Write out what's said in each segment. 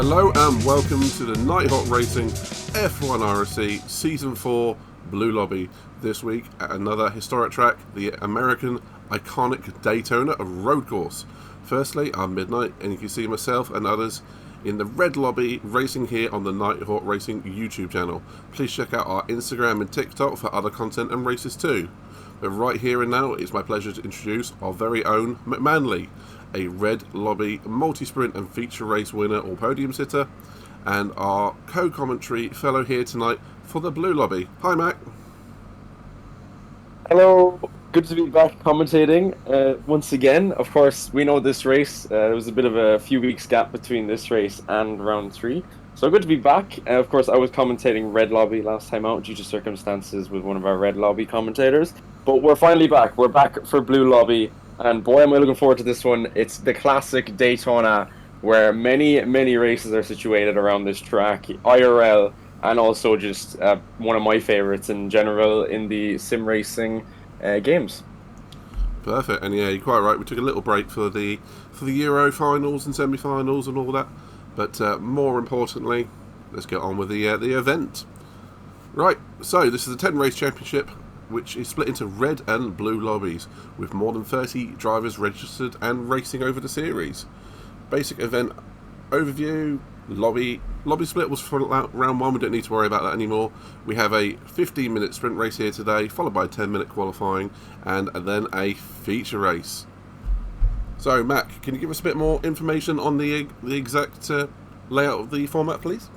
Hello and welcome to the Nighthawk Racing F1 RSC Season 4 Blue Lobby. This week at another historic track, the American iconic Daytona Road Course. Firstly, I'm Midnight, and you can see myself and others in the red lobby racing here on the Nighthawk Racing YouTube channel. Please check out our Instagram and TikTok for other content and races too. But right here and now, it's my pleasure to introduce our very own McManly, a red lobby multi-sprint and feature race winner or podium sitter, and our co-commentary fellow here tonight for the blue lobby. Hi Mac. Hello, good to be back commentating once again. Of course, we know this race, there was a bit of a few weeks gap between this race and round 3. So good to be back. Of course, I was commentating red lobby last time out due to circumstances with one of our red lobby commentators. But we're finally back. We're back for blue lobby. And boy, am I looking forward to this one. It's the classic Daytona, where many races are situated around this track, IRL, and also just one of my favorites in general in the sim racing games. Perfect, and yeah, you're quite right. We took a little break for the Euro finals and semi-finals and all that, but more importantly, let's get on with the event. Right, so this is the 10 race championship, which is split into red and blue lobbies, with more than 30 drivers registered and racing over the series. Basic event overview, lobby split was for round 1, we don't need to worry about that anymore. We have a 15-minute sprint race here today, followed by a 10-minute qualifying, and then a feature race. So, Mac, can you give us a bit more information on the exact layout of the format, please?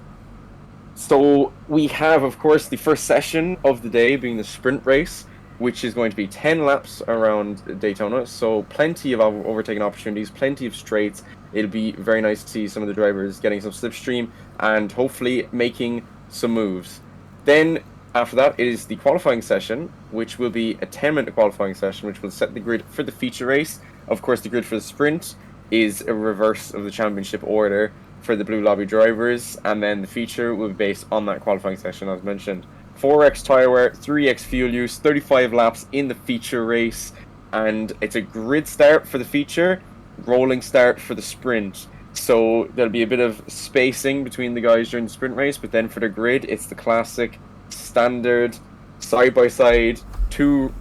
So we have, of course, the first session of the day being the sprint race, which is going to be 10 laps around Daytona. So plenty of overtaking opportunities, plenty of straights. It'll be very nice to see some of the drivers getting some slipstream and hopefully making some moves. Then after that is the qualifying session, which will be a 10-minute qualifying session, which will set the grid for the feature race. Of course, the grid for the sprint is a reverse of the championship order for the blue lobby drivers, and then the feature will be based on that qualifying session as mentioned. 4x tyre wear, 3x fuel use, 35 laps in the feature race, and it's a grid start for the feature, rolling start for the sprint. So there'll be a bit of spacing between the guys during the sprint race, but then for the grid, it's the classic standard side by side, two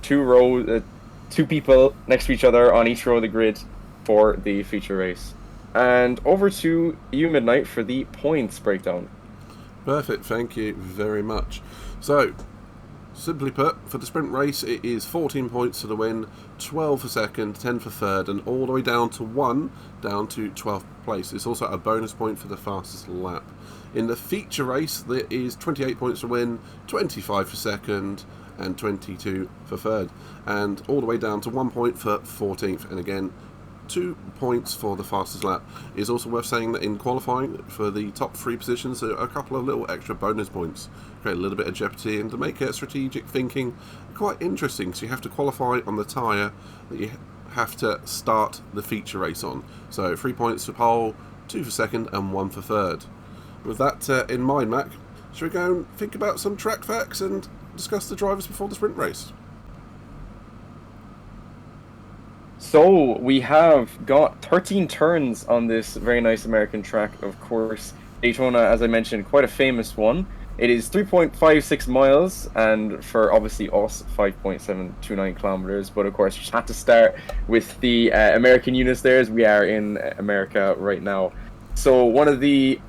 people next to each other on each row of the grid for the feature race. And over to you, Midnight, for the points breakdown. Perfect, thank you very much. So, simply put, for the sprint race, it is 14 points to the win, 12 for second, 10 for third, and all the way down to 1, down to 12th place. It's also a bonus point for the fastest lap. In the feature race, there is 28 points to win, 25 for second, and 22 for third. And all the way down to 1 point for 14th, and again, 2 points for the fastest lap. It's also worth saying that in qualifying for the top 3 positions, there are a couple of little extra bonus points. Create a little bit of jeopardy and to make it strategic thinking quite interesting. So you have to qualify on the tyre that you have to start the feature race on. So 3 points for pole, 2 for second and 1 for third. With that in mind, Mac, should we go and think about some track facts and discuss the drivers before the sprint race? So we have got 13 turns on this very nice American track, of course. Daytona, as I mentioned, quite a famous one. It is 3.56 miles, and for obviously us, 5.729 kilometers. But of course, just had to start with the American units there, as we are in America right now. So one of the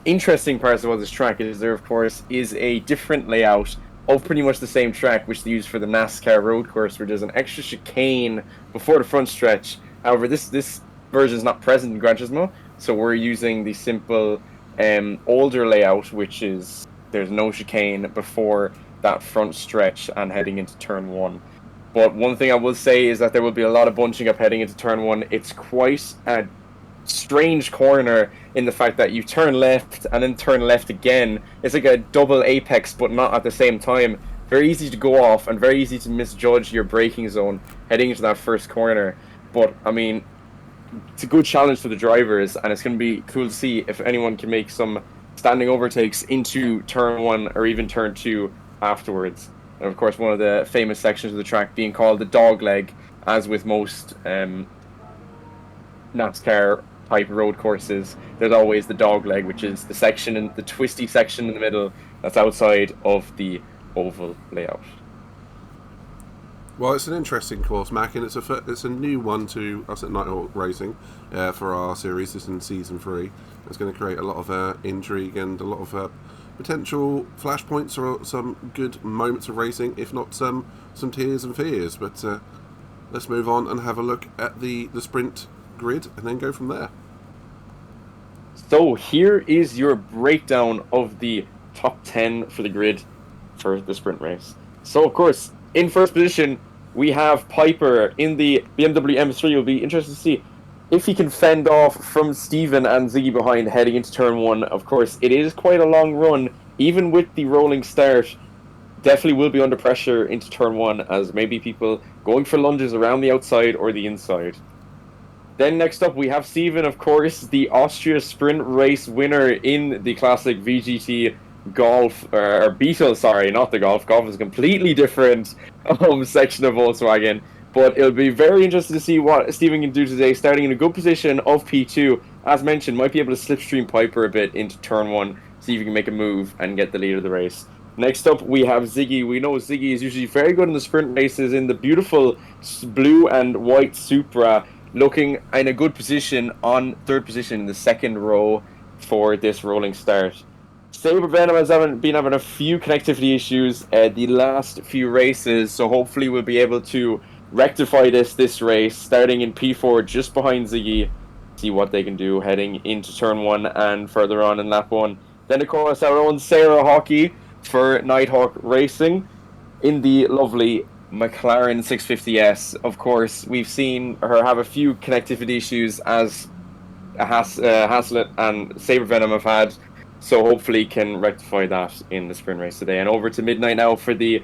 interesting parts about this track is there, of course, is a different layout of pretty much the same track which they use for the NASCAR road course, where there's an extra chicane before the front stretch. However, this version is not present in Gran Turismo, so we're using the simple older layout, which is there's no chicane before that front stretch and heading into turn 1. But one thing I will say is that there will be a lot of bunching up heading into turn 1. It's quite a strange corner in the fact that you turn left and then turn left again. It's like a double apex, but not at the same time. Very easy to go off and very easy to misjudge your braking zone heading into that first corner. But I mean, it's a good challenge for the drivers, and it's going to be cool to see if anyone can make some standing overtakes into turn 1 or even turn 2 afterwards. And of course, one of the famous sections of the track being called the dog leg, as with most NASCAR type road courses, there's always the dog leg, which is the section and the twisty section in the middle that's outside of the oval layout. Well, it's an interesting course, Mac, and it's a new one to us at Nighthawk Racing for our series. This is in Season 3. It's going to create a lot of intrigue and a lot of potential flashpoints or some good moments of racing, if not some tears and fears. But let's move on and have a look at the sprint grid and then go from there. So here is your breakdown of the top 10 for the grid for the sprint race. So, of course, in first position, we have Piper in the BMW M3. It'll be interesting to see if he can fend off from Steven and Ziggy behind heading into turn 1. Of course, it is quite a long run, even with the rolling start. Definitely will be under pressure into turn 1, as maybe people going for lunges around the outside or the inside. Then next up, we have Steven, of course, the Austria sprint race winner in the classic VGT Golf, or Beetle, sorry, not the Golf. Golf is a completely different section of Volkswagen. But it'll be very interesting to see what Steven can do today, starting in a good position of P2. As mentioned, might be able to slipstream Piper a bit into turn 1, see if he can make a move and get the lead of the race. Next up, we have Ziggy. We know Ziggy is usually very good in the sprint races in the beautiful blue and white Supra, looking in a good position on third position in the second row for this rolling start. Sabre Venom has been having a few connectivity issues the last few races, so hopefully we'll be able to rectify this race, starting in P4 just behind Ziggy, see what they can do heading into turn 1 and further on in lap 1. Then, of course, our own Sarah Hockey for Nighthawk Racing in the lovely McLaren 650S. Of course, we've seen her have a few connectivity issues as Haslett and Sabre Venom have had, so hopefully can rectify that in the sprint race today. And over to Midnight now for the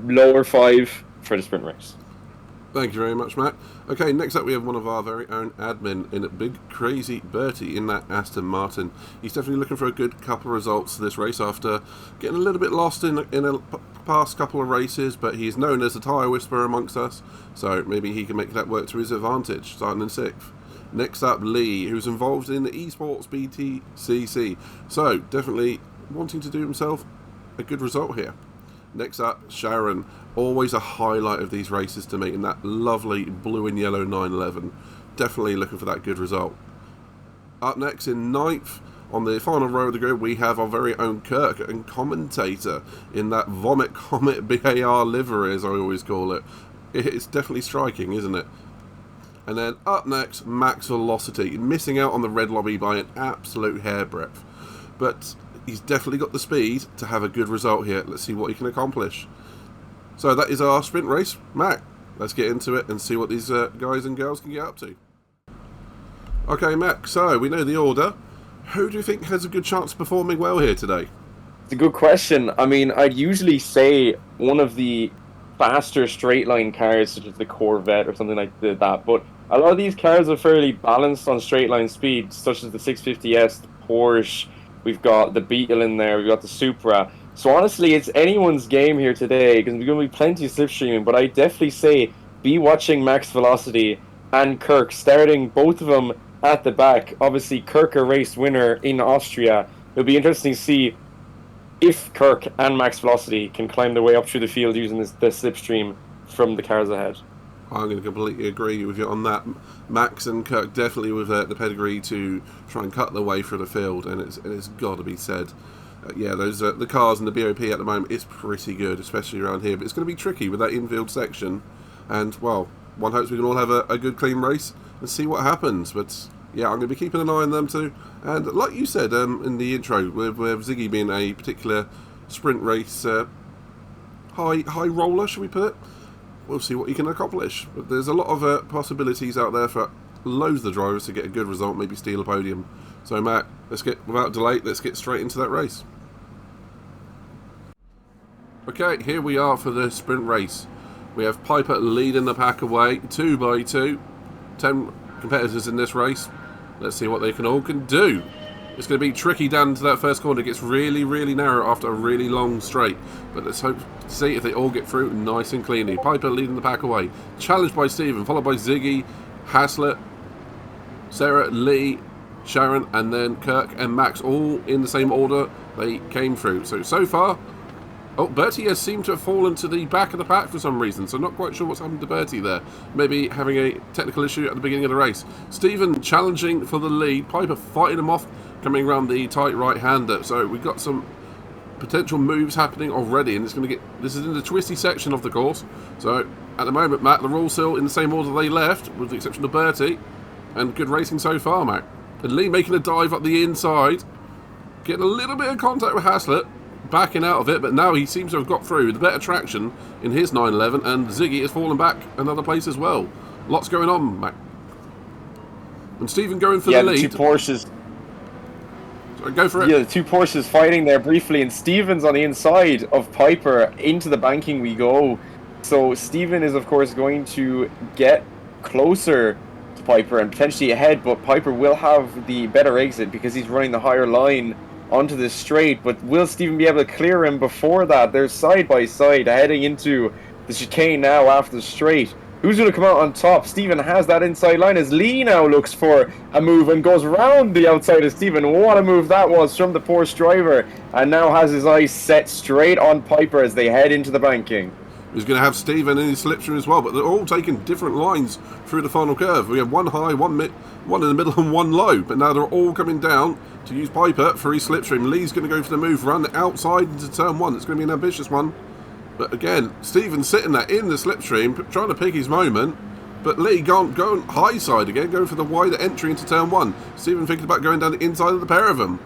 lower 5 for the sprint race. Thank you very much, Matt. Okay, next up we have one of our very own admin in Big Crazy Bertie in that Aston Martin. He's definitely looking for a good couple of results this race after getting a little bit lost in a past couple of races, but he's known as a tyre whisperer amongst us, so maybe he can make that work to his advantage, starting in 6th. Next up, Lee, who's involved in the eSports BTCC, so definitely wanting to do himself a good result here. Next up, Sharon, always a highlight of these races to me in that lovely blue and yellow 911. Definitely looking for that good result. Up next in 9th, on the final row of the grid, we have our very own Kirk and commentator in that Vomit Comet BAR livery, as I always call it. It's definitely striking, isn't it? And then up next, Max Velocity, missing out on the red lobby by an absolute hairbreadth. But he's definitely got the speed to have a good result here. Let's see what he can accomplish. So that is our sprint race. Mac, let's get into it and see what these guys and girls can get up to. Okay, Mac, so we know the order. Who do you think has a good chance of performing well here today? It's a good question. I mean, I'd usually say one of the faster straight line cars, such as the Corvette or something like that, but a lot of these cars are fairly balanced on straight line speed, such as the 650S, the Porsche, we've got the Beetle in there, we've got the Supra. So honestly, it's anyone's game here today, because there's going to be plenty of slipstreaming, but I definitely say be watching Max Velocity and Kirk, starting both of them at the back. Obviously, Kirk a race winner in Austria. It'll be interesting to see if Kirk and Max Velocity can climb their way up through the field using the slipstream from the cars ahead. I'm going to completely agree with you on that. Max and Kirk definitely with the pedigree to try and cut their way through the field, and it's got to be said. Yeah, those the cars and the BOP at the moment is pretty good, especially around here, but it's going to be tricky with that infield section, and, well, one hopes we can all have a good clean race and see what happens. But yeah, I'm going to be keeping an eye on them too. And like you said in the intro, with Ziggy being a particular sprint race high roller, should we put it? We'll see what he can accomplish. But there's a lot of possibilities out there for loads of the drivers to get a good result, maybe steal a podium. So Matt, without delay, let's get straight into that race. Okay, here we are for the sprint race. We have Piper leading the pack away, 2 by 2. 10 competitors in this race. Let's see what they all can do. It's going to be tricky down to that first corner. It gets really, really narrow after a really long straight. But let's hope to see if they all get through nice and cleanly. Piper leading the pack away. Challenged by Steven, followed by Ziggy, Haslett, Sarah, Lee, Sharon, and then Kirk and Max, all in the same order they came through. So far, Bertie has seemed to have fallen to the back of the pack for some reason, so not quite sure what's happened to Bertie there. Maybe having a technical issue at the beginning of the race. Stephen challenging for the lead, Piper fighting him off, coming around the tight right-hander. So we've got some potential moves happening already, and this is in the twisty section of the course. So at the moment, Matt, they're all still in the same order they left, with the exception of Bertie, and good racing so far, Matt. And Lee making a dive up the inside, getting a little bit of contact with Haslett, backing out of it, but now he seems to have got through with better traction in his 911, and Ziggy has fallen back another place as well. Lots going on, Matt. And Stephen going for the lead. Yeah, the two Porsches. Sorry, go for it. Yeah, the two Porsches fighting there briefly, and Stephen's on the inside of Piper. Into the banking we go. So Stephen is, of course, going to get closer to Piper and potentially ahead, but Piper will have the better exit because he's running the higher line onto the straight. But will Stephen be able to clear him before that? They're side by side heading into the chicane now after the straight. Who's going to come out on top? Stephen has that inside line as Lee now looks for a move and goes round the outside of Stephen. What a move that was from the Porsche driver, and now has his eyes set straight on Piper as they head into the banking. He's going to have Stephen in his slipstream as well, but they're all taking different lines through the final curve. We have one high, one in the middle, and one low, but now they're all coming down to use Piper for his slipstream. Lee's going to go for the move, run outside into turn one. It's going to be an ambitious one. But again, Stephen's sitting there in the slipstream, trying to pick his moment, but Lee going high side again, going for the wider entry into turn one. Stephen thinking about going down the inside of the pair of them.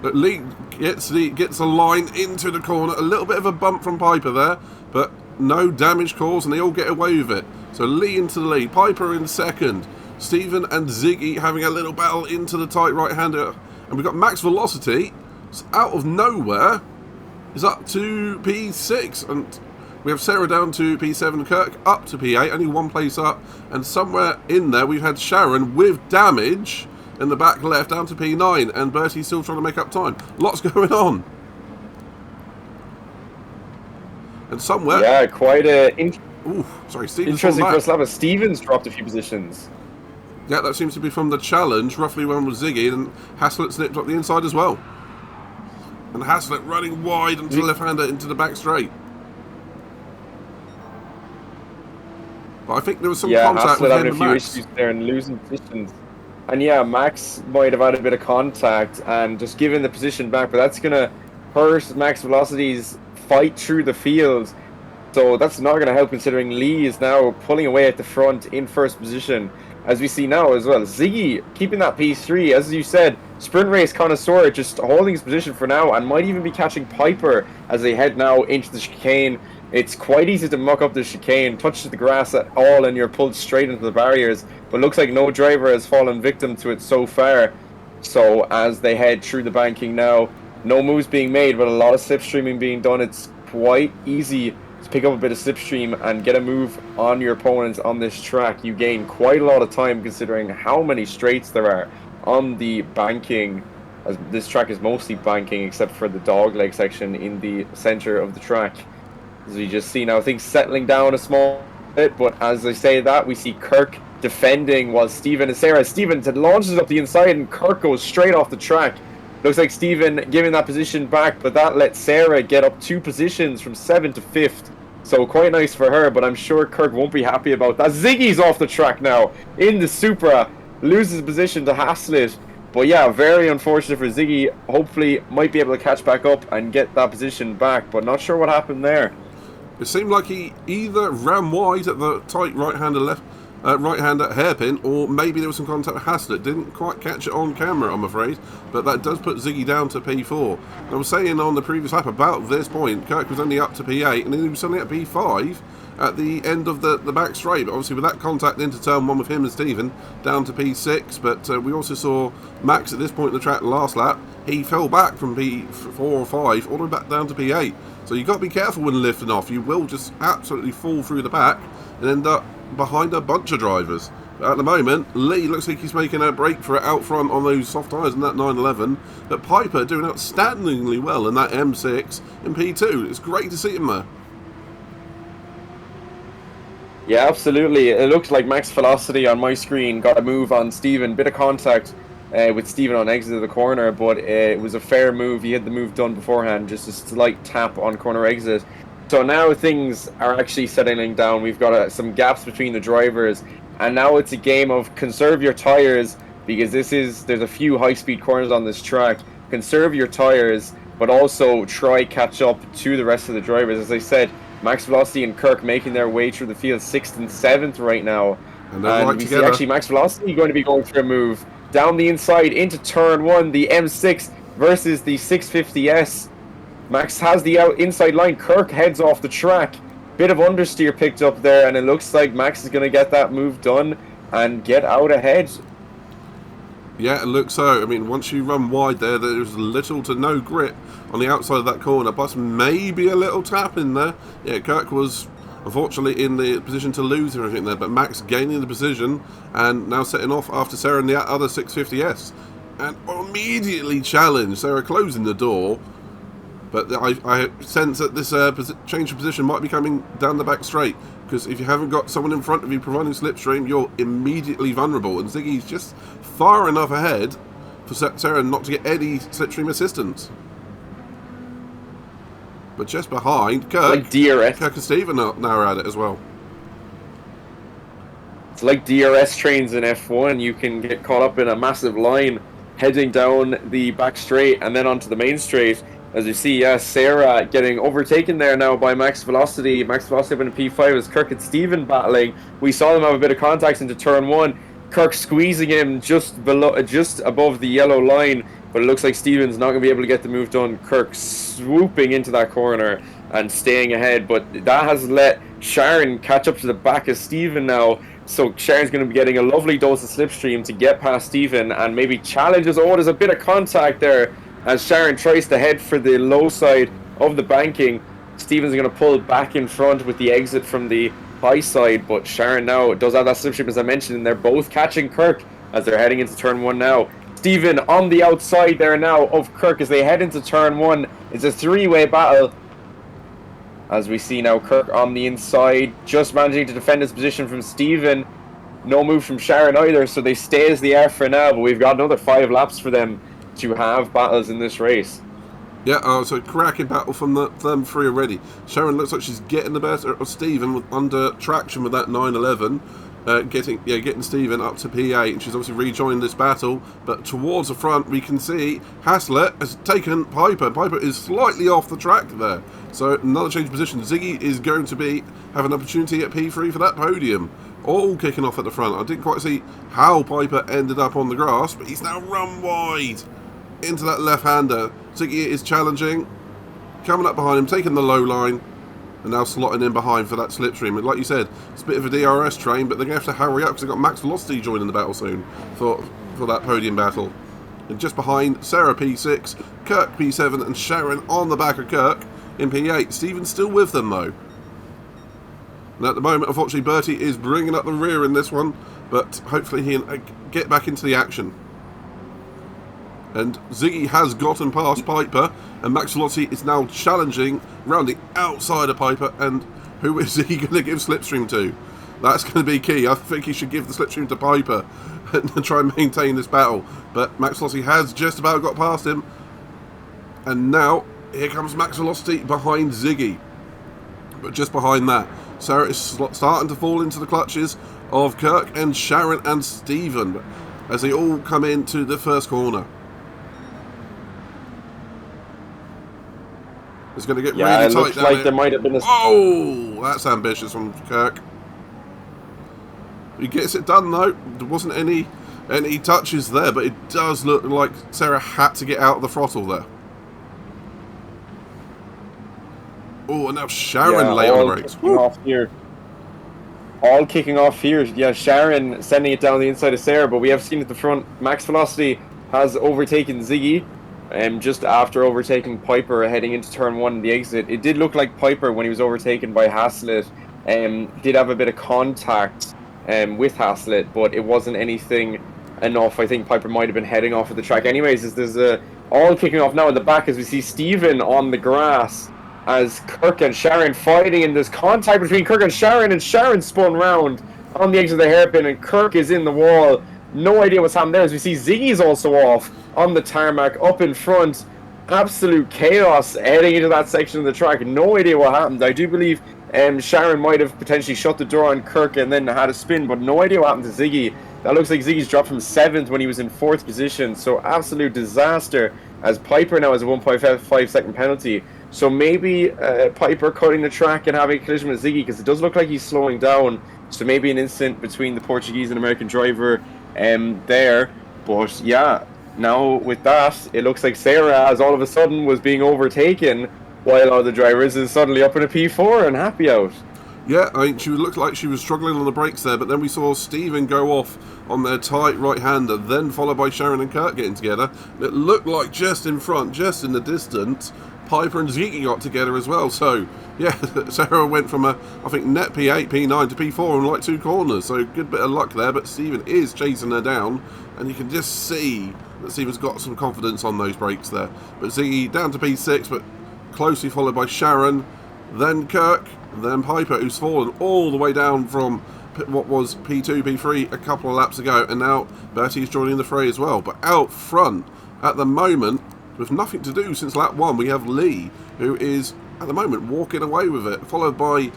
But Lee gets the line into the corner, a little bit of a bump from Piper there, but no damage caused, and they all get away with it. So Lee into the lead, Piper in second, Stephen and Ziggy having a little battle into the tight right-hander, and we've got Max Velocity out of nowhere is up to P6, and we have Sarah down to P7, Kirk up to P8, only one place up, and somewhere in there we've had Sharon with damage in the back left down to P9, and Bertie's still trying to make up time. Lots going on. And somewhere... Yeah, quite a Stephen's interesting first lap. Stevens dropped a few positions. Yeah, that seems to be from the challenge, roughly one with Ziggy, and Haslett snipped up the inside as well. And Haslett running wide onto the left-hander into the back straight. But I think there was some contact with him and Max. Yeah, Haslett having a few issues there and losing positions. And yeah, Max might have had a bit of contact and just given the position back, but that's going to hurt Max Velocity's fight through the field. So that's not going to help, considering Lee is now pulling away at the front in first position, as we see now as well. Ziggy keeping that P3, as you said, sprint race connoisseur, just holding his position for now, and might even be catching Piper as they head now into the chicane. It's quite easy to muck up the chicane, touch the grass at all, and you're pulled straight into the barriers. But looks like no driver has fallen victim to it so far. So as they head through the banking now, no moves being made, but a lot of slipstreaming being done. It's quite easy to pick up a bit of slipstream and get a move on your opponents on this track. You gain quite a lot of time considering how many straights there are on the banking, as this track is mostly banking except for the dogleg section in the center of the track. As we just see now, things settling down a small bit, but as I say that, we see Kirk defending while Stephen and Sarah. Stephen launches up the inside and Kirk goes straight off the track. Looks like Stephen giving that position back, but that lets Sarah get up 2 positions from 7th to 5th. So quite nice for her, but I'm sure Kirk won't be happy about that. Ziggy's off the track now in the Supra, loses position to Haslett. But yeah, very unfortunate for Ziggy. Hopefully might be able to catch back up and get that position back, but not sure what happened there. It seemed like he either ran wide at the tight right-hander hairpin, or maybe there was some contact with Haslett. Didn't quite catch it on camera, I'm afraid, but that does put Ziggy down to P4. I was saying on the previous lap about this point, Kirk was only up to P8, and then he was only at P5 at the end of the back straight. But obviously with that contact into turn one with him and Stephen, down to P6. But we also saw Max at this point in the track last lap, he fell back from P4 or 5 all the way back down to P8. So you've got to be careful when lifting off. You will just absolutely fall through the back and end up behind a bunch of drivers. But at the moment, Lee looks like he's making a break for it out front on those soft tyres in that 911. But Piper doing outstandingly well in that M6 in P2. It's great to see him there. Yeah, absolutely. It looks like max velocity on my screen got a move on Steven. Bit of contact with Steven on exit of the corner, but it was a fair move. He had the move done beforehand, just a slight tap on corner exit. So now things are actually settling down. We've got some gaps between the drivers, and now it's a game of conserve your tires, because there's a few high-speed corners on this track. Conserve your tires, but also try catch up to the rest of the drivers. As I said, Max Velocity and Kirk making their way through the field 6th and 7th right now. And we see actually Max Velocity going to be going for a move down the inside into turn 1, the M6 versus the 650S. Max has the inside line. Kirk heads off the track. Bit of understeer picked up there, and it looks like Max is going to get that move done and get out ahead. Yeah, it looks so. I mean, once you run wide there's little to no grip on the outside of that corner, plus maybe a little tap in there. Yeah, Kirk was unfortunately in the position to lose everything there, but Max gaining the position and now setting off after Sarah and the other 650S. And immediately challenged. Sarah closing the door, but I sense that this change of position might be coming down the back straight, because if you haven't got someone in front of you providing slipstream, you're immediately vulnerable, and Ziggy's just far enough ahead for Sarah not to get any slipstream assistance. But just behind, Kirk, DRS. Kirk and Steven now are at it as well. It's like DRS trains in F1. You can get caught up in a massive line heading down the back straight and then onto the main straight. As you see, Sarah getting overtaken there now by Max Velocity. Max Velocity up in P5 as Kirk and Steven battling. We saw them have a bit of contact into turn 1. Kirk squeezing him just above the yellow line, but it looks like Steven's not going to be able to get the move done. Kirk swooping into that corner and staying ahead, but that has let Sharon catch up to the back of Steven now. So Sharon's going to be getting a lovely dose of slipstream to get past Steven and maybe challenges. Oh, there's a bit of contact there as Sharon tries to head for the low side of the banking. Steven's going to pull back in front with the exit from the high side, but Sharon now does have that slipstream, as I mentioned, and they're both catching Kirk as they're heading into turn 1 now. Steven on the outside there now of Kirk as they head into turn 1. It's a three-way battle. As we see now, Kirk on the inside, just managing to defend his position from Steven. No move from Sharon either, so they stay as they are for now, but we've got another 5 laps for them to have battles in this race. Yeah, so cracking battle from them three already. Sharon looks like she's getting the better of Steven under traction with that 911. Getting Steven up to P8, and she's obviously rejoined this battle. But towards the front, we can see Haslett has taken Piper. Piper is slightly off the track there, so another change of position. Ziggy is going to have an opportunity at P3 for that podium. All kicking off at the front. I didn't quite see how Piper ended up on the grass, but he's now run wide into that left-hander. Ziggy is challenging, coming up behind him, taking the low line, and now slotting in behind for that slipstream. And like you said, it's a bit of a DRS train, but they're going to have to hurry up because they've got Max Velocity joining the battle soon for that podium battle. And just behind, Sarah P6, Kirk P7, and Sharon on the back of Kirk in P8. Steven's still with them though. And at the moment, unfortunately, Bertie is bringing up the rear in this one, but hopefully he can get back into the action. And Ziggy has gotten past Piper, and Max Velocity is now challenging round the outside of Piper. And who is he going to give slipstream to? That's going to be key. I think he should give the slipstream to Piper and try and maintain this battle. But Max Velocity has just about got past him. And now, here comes Max Velocity behind Ziggy. But just behind that, Sarah is starting to fall into the clutches of Kirk and Sharon and Steven as they all come into the first corner. It's going to get really tight. It looks like there might have been a... Oh, that's ambitious from Kirk. He gets it done though. There wasn't any touches there, but it does look like Sarah had to get out of the throttle there. Oh, and now Sharon lay on the brakes. All kicking off here. Yeah, Sharon sending it down the inside of Sarah, but we have seen at the front, Max Velocity has overtaken Ziggy. Just after overtaking Piper heading into turn 1 in the exit. It did look like Piper, when he was overtaken by Haslett, did have a bit of contact with Haslett, but it wasn't anything enough. I think Piper might have been heading off of the track anyways. As there's all kicking off now in the back as we see Steven on the grass as Kirk and Sharon fighting, and there's contact between Kirk and Sharon spun round on the exit of the hairpin, and Kirk is in the wall. No idea what's happened there, as we see Ziggy's also off on the tarmac up in front. Absolute chaos heading into that section of the track. No idea what happened. I do believe Sharon might have potentially shut the door on Kirk and then had a spin, but no idea what happened to Ziggy. That looks like Ziggy's dropped from 7th when he was in 4th position, so absolute disaster, as Piper now has a 1.5 second penalty. So maybe Piper cutting the track and having a collision with Ziggy, because it does look like he's slowing down. So maybe an incident between the Portuguese and American driver there. But yeah, now with that, it looks like Sarah, as all of a sudden, was being overtaken while other drivers, is suddenly up in a P4 and happy out. Yeah, I mean, she looked like she was struggling on the brakes there, but then we saw Stephen go off on their tight right-hander, then followed by Sharon and Kurt getting together. It looked like just in front, just in the distance, Piper and Ziggy got together as well. So, yeah, Sarah went from I think, net P8, P9 to P4 in like 2 corners. So, good bit of luck there, but Stephen is chasing her down, and you can just see that Stephen's got some confidence on those brakes there. But Ziggy down to P6, but closely followed by Sharon, then Kirk, then Piper, who's fallen all the way down from what was P2, P3 a couple of laps ago, and now Bertie's joining the fray as well. But out front, at the moment, with nothing to do since lap 1, we have Lee, who is, at the moment, walking away with it, followed by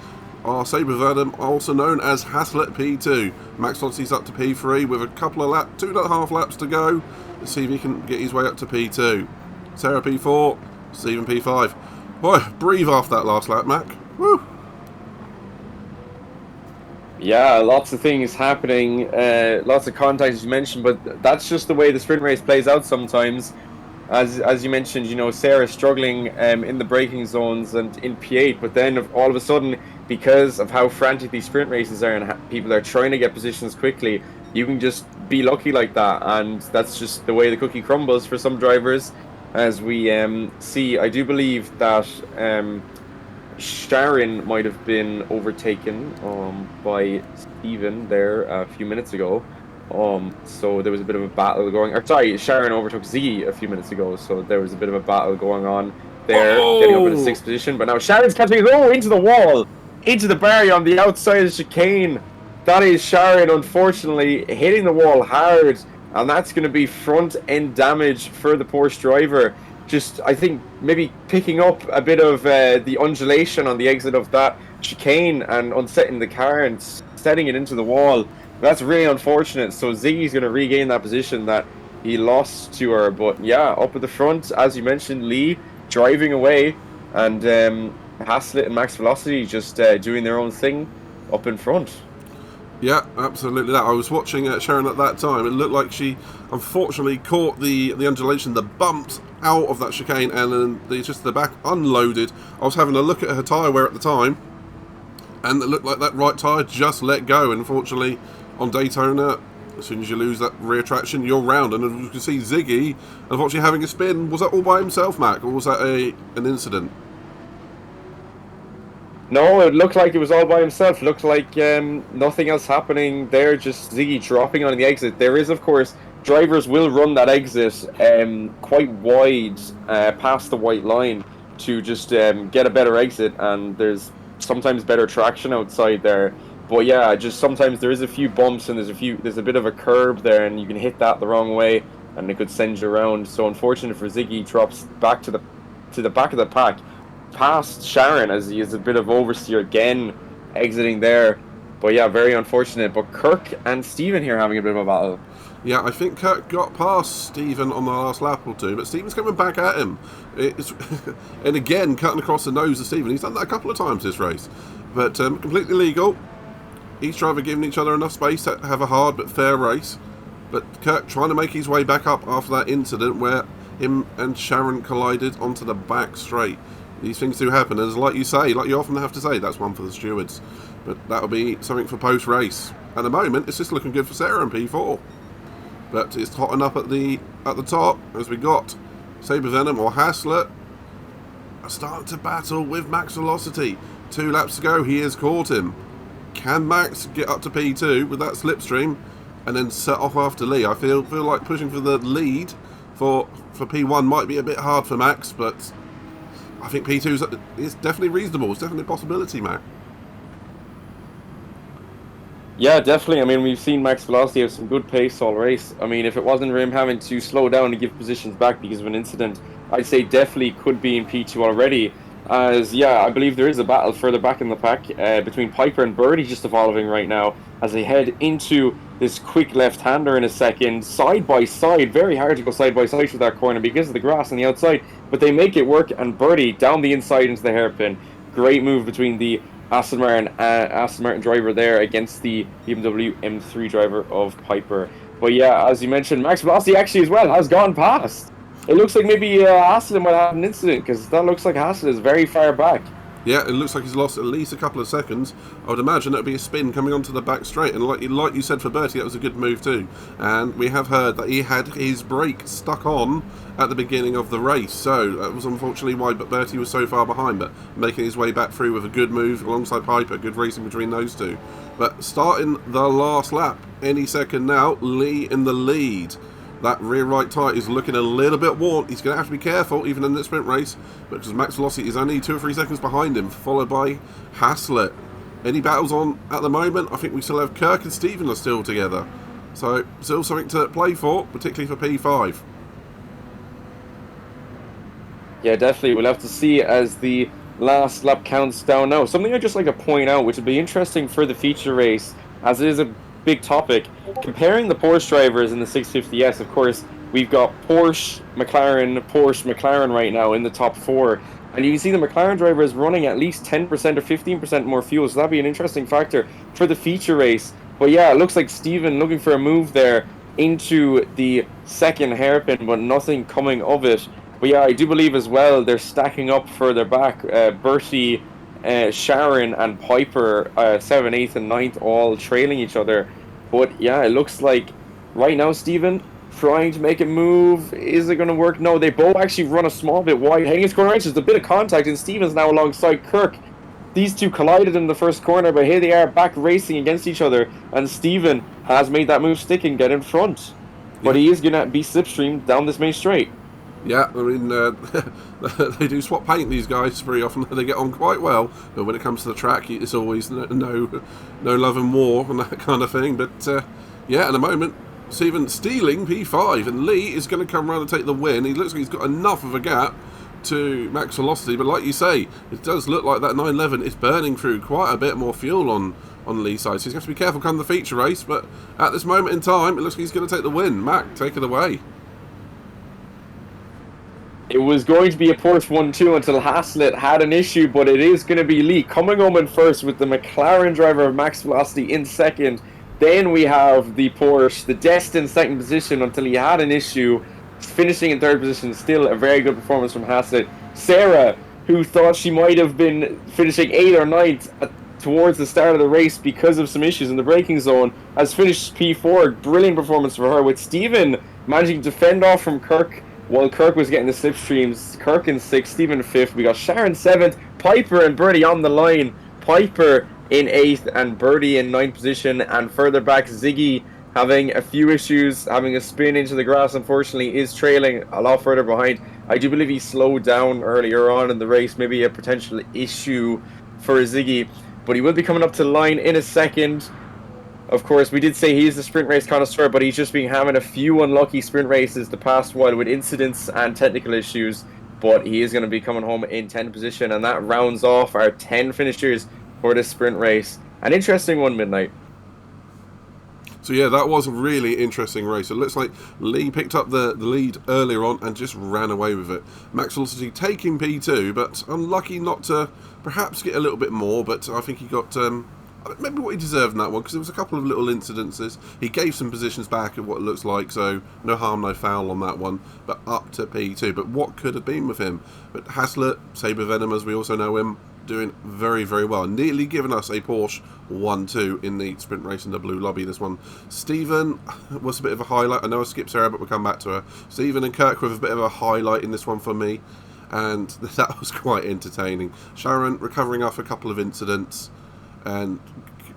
our Sabre Verdum, also known as Haslett P2. Max Lossi's up to P3 with a couple of 2.5 laps to go. Let's see if he can get his way up to P2. Sarah P4, Stephen P5. Boy, breathe after that last lap, Mac. Woo! Yeah, lots of things happening, lots of contact as you mentioned, but that's just the way the sprint race plays out sometimes. As you mentioned, you know, Sarah struggling in the braking zones and in P8, but then all of a sudden, because of how frantic these sprint races are and people are trying to get positions quickly, you can just be lucky like that, and that's just the way the cookie crumbles for some drivers. As we see, I do believe that Sharon might have been overtaken by Stephen there a few minutes ago. So there was a bit of a battle going. Or sorry, Sharon overtook Ziggy a few minutes ago, so there was a bit of a battle going on there, getting up in the 6th position. But now Sharon's catching it into the wall, into the barrier on the outside of the chicane. That is Sharon, unfortunately, hitting the wall hard, and that's going to be front end damage for the Porsche driver. Just, I think, maybe picking up a bit of the undulation on the exit of that chicane and unsetting the car and setting it into the wall. That's really unfortunate. So Ziggy's going to regain that position that he lost to her. But yeah, up at the front, as you mentioned, Lee driving away, and Haslett and Max Velocity just doing their own thing up in front. Yeah, absolutely that. I was watching Sharon at that time. It looked like she unfortunately caught the undulation, the bumps out of that chicane, and then just the back unloaded. I was having a look at her tyre wear at the time, and it looked like that right tyre just let go. And unfortunately, on Daytona, as soon as you lose that rear traction, you're round. And as you can see, Ziggy, unfortunately, having a spin. Was that all by himself, Mac, or was that an incident? No, it looked like it was all by himself. It looked like nothing else happening there, just Ziggy dropping on the exit. There is, of course, drivers will run that exit quite wide past the white line to just get a better exit, and there's sometimes better traction outside there. But yeah, just sometimes there is a few bumps and there's a bit of a curb there, and you can hit that the wrong way and it could send you around. So unfortunate for Ziggy, drops back to the back of the pack, past Sharon, as he is a bit of oversteer again, exiting there. But yeah, very unfortunate. But Kirk and Stephen here having a bit of a battle. Yeah, I think Kirk got past Stephen on the last lap or two, but Stephen's coming back at him. And again, cutting across the nose of Stephen. He's done that a couple of times this race. But completely legal. Each driver giving each other enough space to have a hard but fair race. But Kirk trying to make his way back up after that incident where him and Sharon collided onto the back straight. These things do happen, and like you say, like you often have to say, that's one for the stewards. But that'll be something for post-race. At the moment, it's just looking good for Sarah and P4. But it's hotting up at the top, as we got Sabre Venom or Haslett starting to battle with Max Velocity. 2 laps to go, he has caught him. Can Max get up to P2 with that slipstream and then set off after Lee? I feel like pushing for the lead for P1 might be a bit hard for Max, but I think P2 is definitely reasonable. It's definitely a possibility, Mac. Yeah, definitely. I mean, we've seen Max Velocity have some good pace all race. I mean, if it wasn't for him having to slow down and give positions back because of an incident, I'd say definitely could be in P2 already. As, yeah, I believe there is a battle further back in the pack between Piper and Birdie just evolving right now as they head into this quick left-hander in a second, side by side. Very hard to go side by side through that corner because of the grass on the outside, but they make it work, and Birdie down the inside into the hairpin. Great move between the Aston Martin driver there against the BMW M3 driver of Piper. But yeah, as you mentioned, Max Velocity actually as well has gone past. It looks like maybe Haslett might have an incident, because that looks like Haslett is very far back. Yeah, it looks like he's lost at least a couple of seconds. I would imagine it would be a spin coming onto the back straight, and like you said for Bertie, that was a good move too. And we have heard that he had his brake stuck on at the beginning of the race, so that was unfortunately why Bertie was so far behind, but making his way back through with a good move alongside Piper, good racing between those two. But starting the last lap, any second now, Lee in the lead. That rear right tyre is looking a little bit worn. He's going to have to be careful, even in the sprint race, because Max Velocity is only 2 or 3 seconds behind him, followed by Haslett. Any battles on at the moment? I think we still have Kirk and Stephen are still together. So, still something to play for, particularly for P5. Yeah, definitely. We'll have to see as the last lap counts down now. Something I'd just like to point out, which would be interesting for the feature race, as it is a big topic, comparing the Porsche drivers in the 650S. Of course, we've got Porsche, McLaren right now in the top 4, and you can see the McLaren driver is running at least 10% or 15% more fuel, so that'd be an interesting factor for the feature race. But yeah, it looks like Steven looking for a move there into the second hairpin, but nothing coming of it. But yeah, I do believe as well they're stacking up further back. Bertie, Sharon and Piper, 7th, 8th and 9th, all trailing each other. But yeah, it looks like right now Steven trying to make a move. Is it going to work? No, they both actually run a small bit wide. Heading into corner right, there's a bit of contact, and Steven's now alongside Kirk. These two collided in the first corner, but here they are back racing against each other, and Steven has made that move stick and get in front. But he is going to be slipstreamed down this main straight. Yeah, I mean, they do swap paint, these guys, very often. They get on quite well, but when it comes to the track, it's always no love and war and that kind of thing. But yeah, at the moment, Stephen stealing P5, and Lee is going to come around and take the win. He looks like he's got enough of a gap to Max Velocity, but like you say, it does look like that 911 is burning through quite a bit more fuel on Lee's side, so he's going to have to be careful come the feature race. But at this moment in time, it looks like he's going to take the win. Mac, take it away. It was going to be a Porsche 1-2 until Haslett had an issue, but it is going to be Lee coming home in first with the McLaren driver of Max Velocity in second. Then we have the Porsche, the destined second position until he had an issue, finishing in third position. Still a very good performance from Haslett. Sarah, who thought she might have been finishing 8th or 9th towards the start of the race because of some issues in the braking zone, has finished P4. Brilliant performance for her, with Stephen managing to fend off from Kirk while Kirk was getting the slipstreams. Kirk in 6th, Stephen 5th. We got Sharon 7th, Piper and Birdie on the line. Piper in 8th and Birdie in 9th position. And further back, Ziggy having a few issues, having a spin into the grass, unfortunately, is trailing a lot further behind. I do believe he slowed down earlier on in the race, maybe a potential issue for Ziggy. But he will be coming up to the line in a second. Of course, we did say he's a sprint race connoisseur, but he's just been having a few unlucky sprint races the past while with incidents and technical issues. But he is going to be coming home in 10th position, and that rounds off our 10 finishers for this sprint race. An interesting one, Midnight. So yeah, that was a really interesting race. It looks like Lee picked up the lead earlier on and just ran away with it. Max Velocity taking P2, but unlucky not to perhaps get a little bit more, but I think he got maybe what he deserved in that one, because there was a couple of little incidences. He gave some positions back at what it looks like, so no harm, no foul on that one, but up to P2. But what could have been with him? But Haslett, Sabre Venom as we also know him, doing very, very well. Nearly giving us a Porsche 1-2 in the sprint race in the blue lobby, this one. Stephen was a bit of a highlight. I know I skipped Sarah, but we'll come back to her. Stephen and Kirk with a bit of a highlight in this one for me, and that was quite entertaining. Sharon recovering off a couple of incidents, and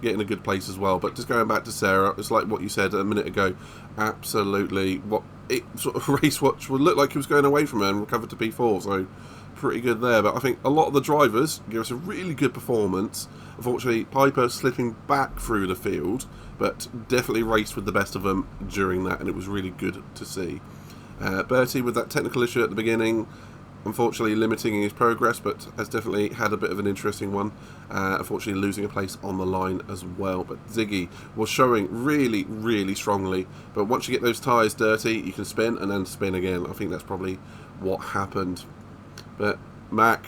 getting a good place as well. But just going back to Sarah, it's like what you said a minute ago. Absolutely, what it sort of race watch would look like he was going away from her and recovered to P4. So pretty good there. But I think a lot of the drivers give us a really good performance. Unfortunately, Piper slipping back through the field, but definitely raced with the best of them during that, and it was really good to see. Bertie with that technical issue at the beginning, unfortunately limiting his progress, but has definitely had a bit of an interesting one. Unfortunately losing a place on the line as well. But Ziggy was showing really, really strongly. But once you get those tyres dirty, you can spin and then spin again. I think that's probably what happened. But Mac,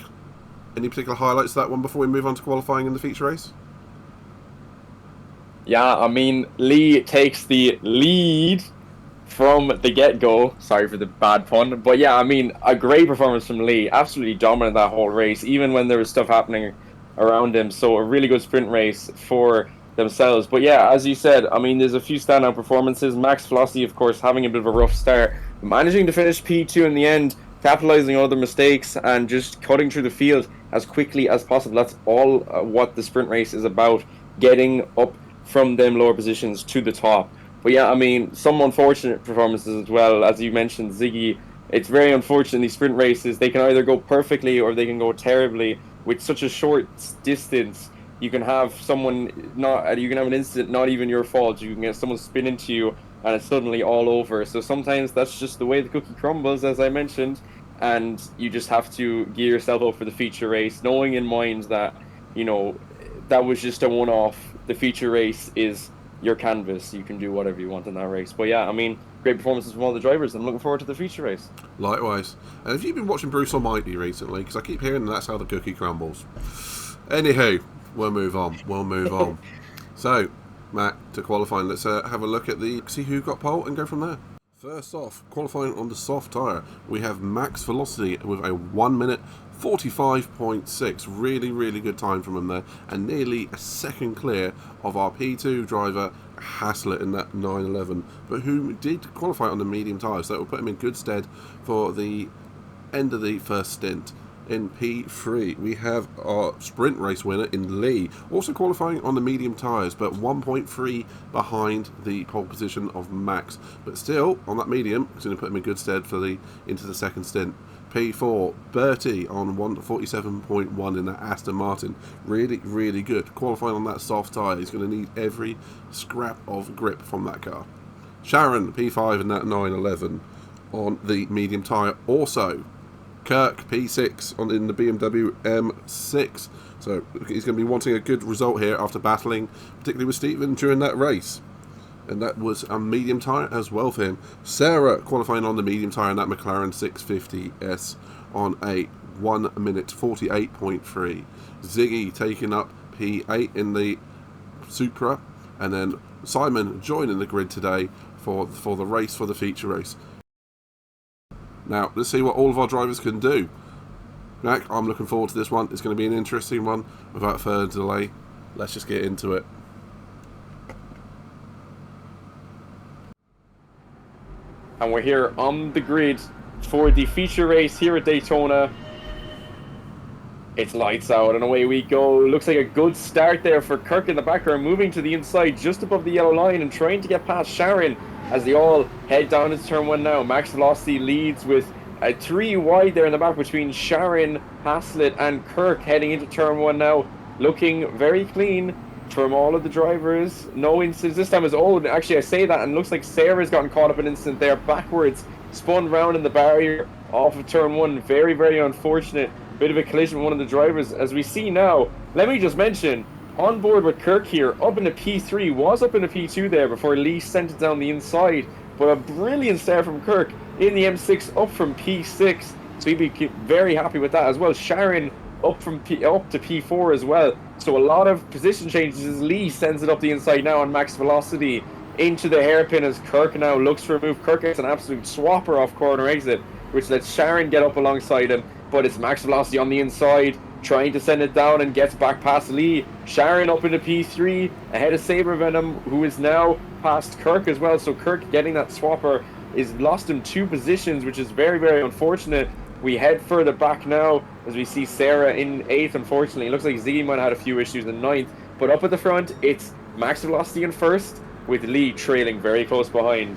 any particular highlights to that one before we move on to qualifying in the feature race? Yeah, I mean, Lee takes the lead from the get-go. Sorry for the bad pun. But yeah, I mean, a great performance from Lee. Absolutely dominant that whole race, even when there was stuff happening around him. So a really good sprint race for themselves. But yeah, as you said, I mean, there's a few standout performances. Max Flossie, of course, having a bit of a rough start, managing to finish P2 in the end, capitalizing on other mistakes and just cutting through the field as quickly as possible. That's all what the sprint race is about, getting up from them lower positions to the top. But yeah, I mean, some unfortunate performances as well. As you mentioned, Ziggy, it's very unfortunate in these sprint races. They can either go perfectly or they can go terribly. With such a short distance, you can have someone you can have an incident not even your fault. You can get someone spin into you and it's suddenly all over. So sometimes that's just the way the cookie crumbles, as I mentioned, and you just have to gear yourself up for the feature race, knowing in mind that, you know, that was just a one-off. The feature race is your canvas. You can do whatever you want in that race. But yeah, I mean, great performances from all the drivers. I'm looking forward to the feature race. Likewise. And have you been watching Bruce Almighty recently? Because I keep hearing that's how the cookie crumbles. Anywho, we'll move on. So, Matt, to qualifying, let's have a look at see who got pole and go from there. First off, qualifying on the soft tyre, we have Max Velocity with a 1 minute 45.6. Really, really good time from him there, and nearly a second clear of our P2 driver Haslett in that 911, but who did qualify on the medium tyres, so it will put him in good stead for the end of the first stint. In P3, we have our sprint race winner in Lee, also qualifying on the medium tyres, but 1.3 behind the pole position of Max. But still, on that medium, it's going to put him in good stead for into the second stint. P4, Bertie on 147.1 in that Aston Martin. Really, really good. Qualifying on that soft tyre, he's going to need every scrap of grip from that car. Sharon, P5 in that 911 on the medium tyre also. Kirk, P6 in the BMW M6. So he's going to be wanting a good result here after battling, particularly with Stephen during that race. And that was a medium tyre as well for him. Sarah qualifying on the medium tyre in that McLaren 650S on a 1 minute 48.3. Ziggy taking up P8 in the Supra. And then Simon joining the grid today for the race, for the feature race. Now, let's see what all of our drivers can do. Mac, I'm looking forward to this one. It's going to be an interesting one. Without further delay, let's just get into it. And we're here on the grid for the feature race here at Daytona. It's lights out and away we go. Looks like a good start there for Kirk in the background, moving to the inside just above the yellow line and trying to get past Sharon as they all head down into turn one now. Max Velocity leads with a 3 wide there in the back between Sharon, Haslett and Kirk heading into turn one now. Looking very clean from all of the drivers. No incidents this time. Actually, I say that and it looks like Sarah's gotten caught up in an incident there backwards. Spun round in the barrier off of turn one. Very, very unfortunate. Bit of a collision with one of the drivers. As we see now, let me just mention, on board with Kirk here, up in the P3, was up in the P2 there before Lee sent it down the inside. But a brilliant start from Kirk in the M6 up from P6. So he'd be very happy with that as well. Sharon up to P4 as well. So a lot of position changes as Lee sends it up the inside now on Max Velocity into the hairpin as Kirk now looks for a move. Kirk gets an absolute swapper off corner exit, which lets Sharon get up alongside him. But it's Max Velocity on the inside, trying to send it down and gets back past Lee. Sharon up into P3, ahead of Saber Venom, who is now past Kirk as well. So Kirk getting that swapper is lost him 2 positions, which is very, very unfortunate. We head further back now as we see Sarah in 8th, unfortunately. It looks like Ziggy might have had a few issues in 9th, But up at the front, it's max velocity in first, with Lee trailing very close behind.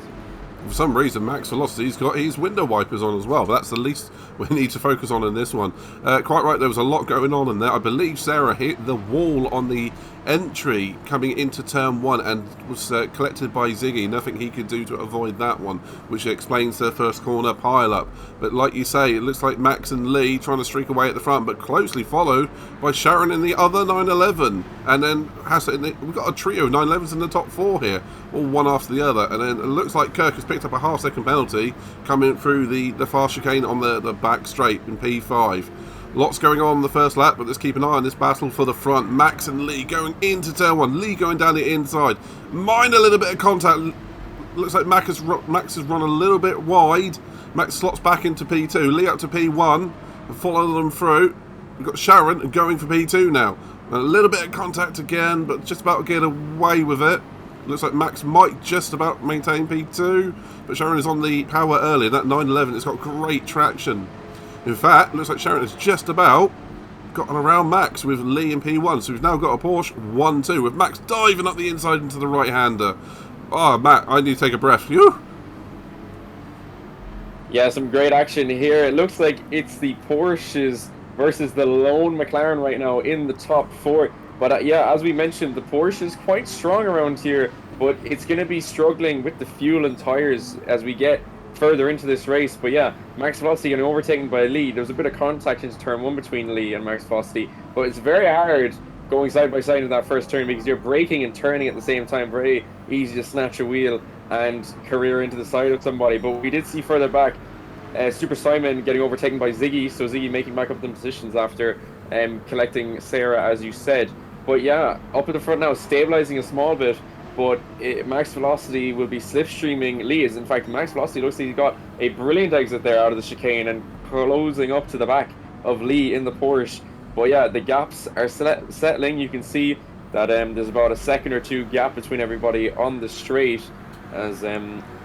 For some reason, Max Velocity's got his window wipers on as well. That's the least we need to focus on in this one. Quite right, there was a lot going on in there. I believe Sarah hit the wall on the entry coming into turn 1 and was collected by Ziggy. Nothing he could do to avoid that one, which explains the first corner pile-up. But like you say, it looks like Max and Lee trying to streak away at the front, but closely followed by Sharon in the other 911. And then we've got a trio of 911s in the top 4 here, all one after the other. And then it looks like Kirk has picked up a half-second penalty coming through the fast chicane on the back straight in P5. Lots going on in the first lap, but let's keep an eye on this battle for the front. Max and Lee going into turn 1. Lee going down the inside. Minor little bit of contact. Looks like Max has run a little bit wide. Max slots back into P2. Lee up to P1 and follow them through. We've got Sharon going for P2 now. And a little bit of contact again, but just about to get away with it. Looks like Max might just about maintain P2, but Sharon is on the power early. That 911 has got great traction. In fact, looks like Sharon has just about gotten around Max with Lee in P1. So we've now got a Porsche 1-2 with Max diving up the inside into the right-hander. Oh, Matt, I need to take a breath. Phew. Yeah, some great action here. It looks like it's the Porsches versus the lone McLaren right now in the top 4. But yeah, as we mentioned, the Porsche is quite strong around here, but it's going to be struggling with the fuel and tires as we get further into this race. But yeah, Max Velocity getting overtaken by Lee. There was a bit of contact into turn 1 between Lee and Max Velocity, but it's very hard going side by side in that first turn because you're braking and turning at the same time. Very easy to snatch a wheel and career into the side of somebody. But we did see further back Super Simon getting overtaken by Ziggy, so Ziggy making back up the positions after collecting Sarah, as you said. But yeah, up at the front now, stabilizing a small bit, but Max Velocity will be slipstreaming Lee's. In fact, Max Velocity looks like he's got a brilliant exit there out of the chicane and closing up to the back of Lee in the Porsche. But yeah, the gaps are settling. You can see that there's about a second or two gap between everybody on the straight, as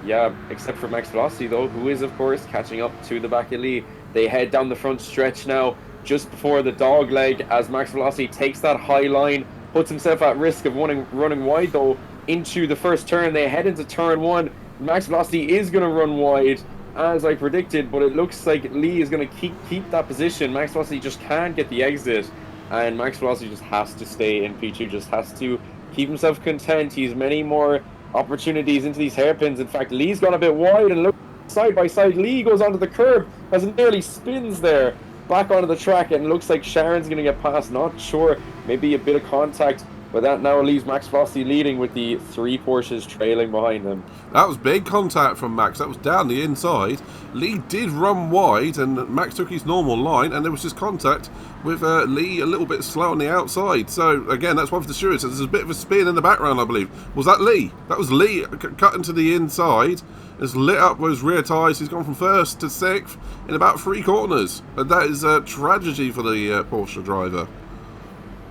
yeah, except for Max Velocity though, who is of course catching up to the back of Lee. They head down the front stretch now, just before the dog leg, as Max Velocity takes that high line, puts himself at risk of running wide though into the first turn. They head into turn 1. Max Velocity is going to run wide, as I predicted, but it looks like Lee is going to keep that position. Max Velocity just can't get the exit, and Max Velocity just has to stay in P2, just has to keep himself content. He's many more opportunities into these hairpins. In fact, Lee's gone a bit wide, and look, side by side, Lee goes onto the curb as it nearly spins there back onto the track, and it looks like Sharon's going to get past. Not sure, maybe a bit of contact, but that now leaves Max Velocity leading with the 3 Porsches trailing behind him. That was big contact from Max. That was down the inside. Lee did run wide, and Max took his normal line, and there was just contact with Lee a little bit slow on the outside. So, again, that's one for the stewards. So there's a bit of a spin in the background, I believe. Was that Lee? That was Lee cutting to the inside. Has lit up those rear tyres. He's gone from 1st to 6th in about 3 corners. And that is a tragedy for the Porsche driver.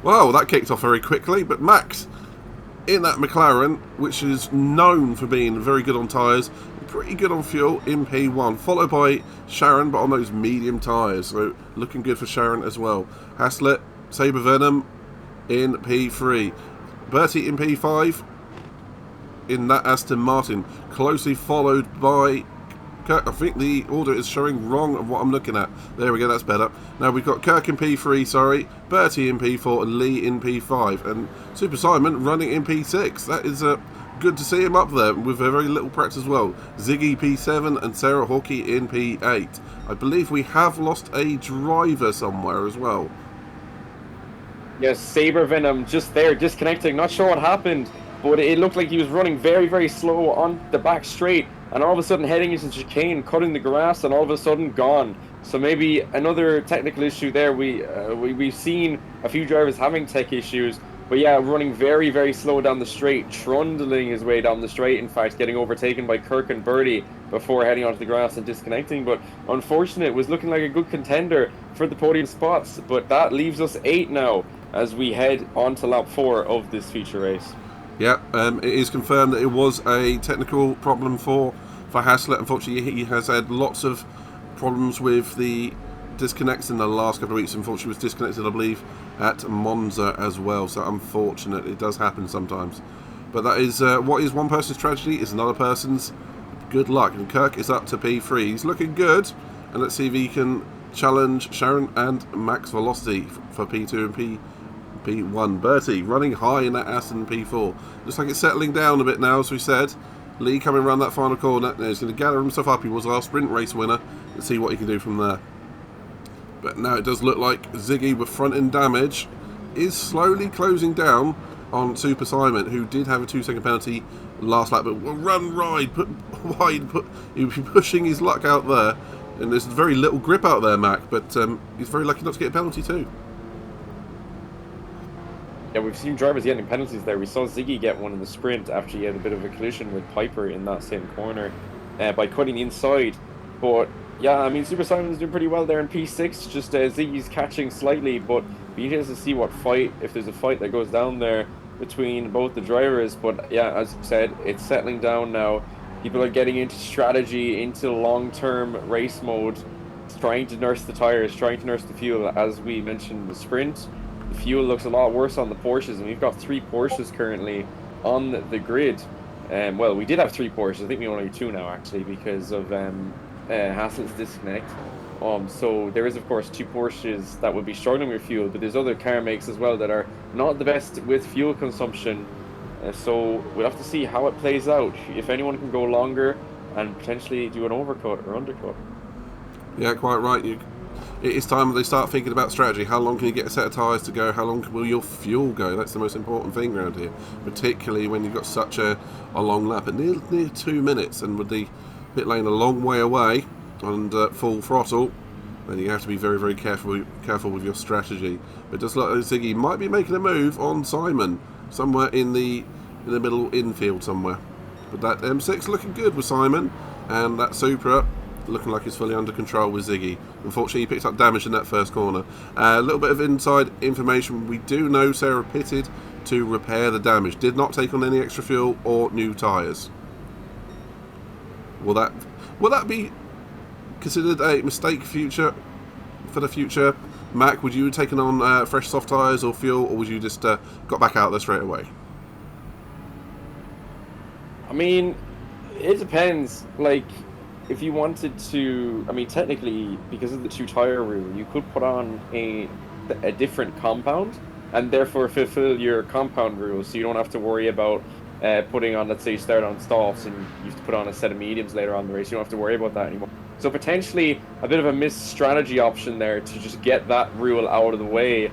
Well, that kicked off very quickly, but Max in that McLaren, which is known for being very good on tyres, pretty good on fuel in P1, followed by Sharon, but on those medium tyres, so looking good for Sharon as well. Haslett, Sabre Venom in P3, Bertie in P5 in that Aston Martin, closely followed by Kirk. I think the order is showing wrong of what I'm looking at. There we go, that's better. Now we've got Kirk in P3, sorry, Bertie in P4 and Lee in P5, and Super Simon running in P6. That is good to see him up there with very little practice as well. Ziggy P7 and Sarah Hawkey in P8. I believe we have lost a driver somewhere as well. Yes, Sabre Venom just there disconnecting, not sure what happened, but it looked like he was running very slow on the back straight, and all of a sudden heading into the chicane, cutting the grass, and all of a sudden gone. So maybe another technical issue there. We've seen a few drivers having tech issues, but yeah, running very slow down the straight, trundling his way down the straight, in fact, getting overtaken by Kirk and Birdie before heading onto the grass and disconnecting. But unfortunate, it was looking like a good contender for the podium spots, but that leaves us 8 now as we head on to lap 4 of this feature race. Yeah, it is confirmed that it was a technical problem for Haslett. Unfortunately, he has had lots of problems with the disconnects in the last couple of weeks. Unfortunately, was disconnected, I believe, at Monza as well. So unfortunate, it does happen sometimes. But that is what is one person's tragedy is another person's good luck. And Kirk is up to P3. He's looking good. And let's see if he can challenge Sharon and Max Velocity for P2 and P1. Bertie running high in that Aston P4. Looks like it's settling down a bit now, as we said. Lee coming around that final corner. Now he's going to gather himself up. He was our sprint race winner. Let's see what he can do from there. But now it does look like Ziggy with front end damage is slowly closing down on Super Simon, who did have a 2-second penalty last lap, but will run wide, he'll be pushing his luck out there, and there's very little grip out there, Mac, but he's very lucky not to get a penalty too. Yeah, we've seen drivers getting penalties there. We saw Ziggy get one in the sprint after he had a bit of a collision with Piper in that same corner by cutting inside. But yeah, I mean, Super Simon's doing pretty well there in P6, just Ziggy's catching slightly, but be interested to see what fight, if there's a fight that goes down there between both the drivers. But yeah, as I said, it's settling down now. People are getting into strategy, into long-term race mode, trying to nurse the tires, trying to nurse the fuel. As we mentioned, the sprint, the fuel looks a lot worse on the Porsches, and we've got 3 Porsches currently on the grid. Well, we did have 3 Porsches. I think we only have 2 now, actually, because of Hassel's disconnect. So there is, of course, 2 Porsches that would be struggling with fuel, but there's other car makes as well that are not the best with fuel consumption. So we'll have to see how it plays out. If anyone can go longer and potentially do an overcut or undercut. Yeah, quite right. It is time they start thinking about strategy. How long can you get a set of tyres to go? How long will your fuel go? That's the most important thing around here, particularly when you've got such a long lap at near 2 minutes, and with the pit lane a long way away and full throttle, then you have to be very, very careful with your strategy. But it does look like Ziggy might be making a move on Simon somewhere in the middle infield somewhere. But that M6 looking good with Simon, and that Supra looking like it's fully under control with Ziggy. Unfortunately, he picked up damage in that first corner. A little bit of inside information. We do know Sarah pitted to repair the damage. Did not take on any extra fuel or new tyres. Will that be considered a mistake for the future? Mac, would you have taken on fresh soft tyres or fuel, or would you just got back out there straight away? I mean, it depends. Like, if you wanted to, I mean, technically, because of the 2 tyre rule, you could put on a different compound and therefore fulfill your compound rules, so you don't have to worry about putting on, let's say, you start on softs and you have to put on a set of mediums later on in the race. You don't have to worry about that anymore. So potentially a bit of a missed strategy option there to just get that rule out of the way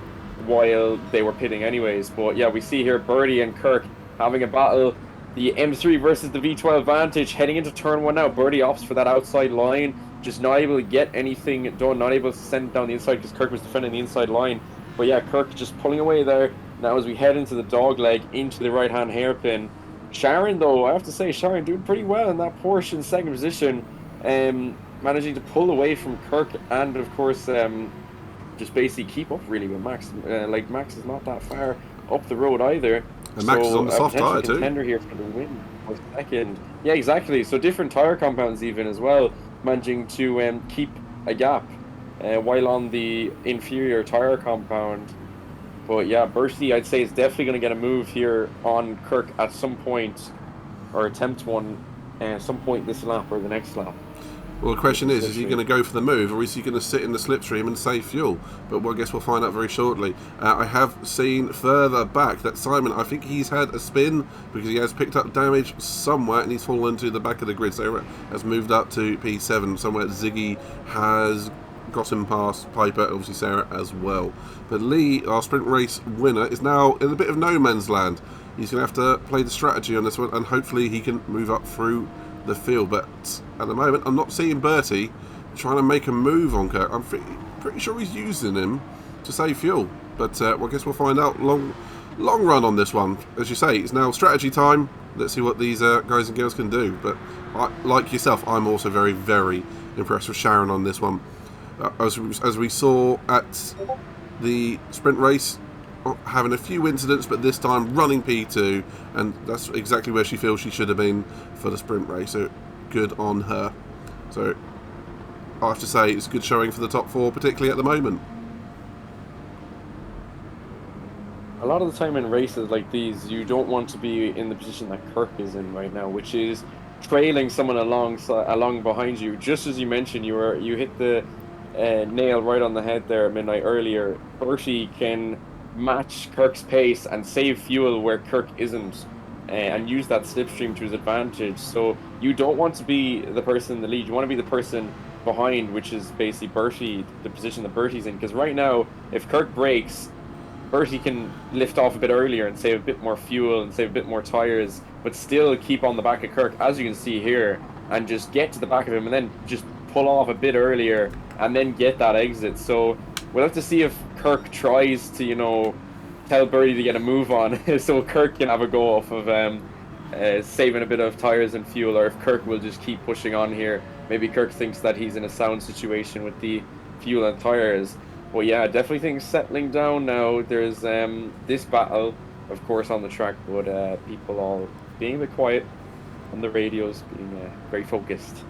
while they were pitting anyways. But yeah, we see here Birdie and Kirk having a battle. The M3 versus the V12 Vantage heading into turn 1 now. Birdie opts for that outside line, just not able to get anything done, not able to send it down the inside because Kirk was defending the inside line. But yeah, Kirk just pulling away there. Now as we head into the dog leg, into the right-hand hairpin. Sharon, though, I have to say, Sharon doing pretty well in that Porsche in 2nd position. Managing to pull away from Kirk and, of course, just basically keep up really with Max. Like, Max is not that far up the road either. And Max is on the soft tyre too. Contender here for the win for 2nd. Yeah, exactly. So different tyre compounds even as well, managing to keep a gap while on the inferior tyre compound. But yeah, Bertie, I'd say, is definitely going to get a move here on Kirk at some point, or attempt one at some point this lap or the next lap. Well, the question is he going to go for the move, or is he going to sit in the slipstream and save fuel? But I guess we'll find out very shortly. I have seen further back that Simon, I think he's had a spin because he has picked up damage somewhere and he's fallen to the back of the grid. So has moved up to P7 somewhere. Ziggy has got him past Piper, obviously Sarah as well. But Lee, our sprint race winner, is now in a bit of no man's land. He's going to have to play the strategy on this one, and hopefully he can move up through the field. But at the moment, I'm not seeing Bertie trying to make a move on Kirk. I'm pretty sure he's using him to save fuel. But I guess we'll find out long run on this one. As you say, it's now strategy time. Let's see what these guys and girls can do. But like yourself, I'm also very, very impressed with Sharon on this one. As we saw at the sprint race, having a few incidents, but this time running P2, and that's exactly where she feels she should have been for the sprint race, so good on her. So I have to say it's a good showing for the top 4, particularly at the moment. a lot of the time in races like these, you don't want to be in the position that Kirk is in right now, which is trailing someone along behind you. Just as you mentioned, you hit the nail right on the head there at midnight earlier. Bertie can match Kirk's pace and save fuel where Kirk isn't, and use that slipstream to his advantage. So you don't want to be the person in the lead. You want to be the person behind, which is basically Bertie, the position that Bertie's in. Because right now, if Kirk breaks, Bertie can lift off a bit earlier and save a bit more fuel and save a bit more tires, but still keep on the back of Kirk, as you can see here, and just get to the back of him and then just pull off a bit earlier and then get that exit. So we'll have to see if Kirk tries to, tell Bertie to get a move on so Kirk can have a go off of saving a bit of tires and fuel, or if Kirk will just keep pushing on here. Maybe Kirk thinks that he's in a sound situation with the fuel and tires. But yeah, definitely things settling down now. There's this battle, of course, on the track, but people all being a bit quiet on the radios, being very focused.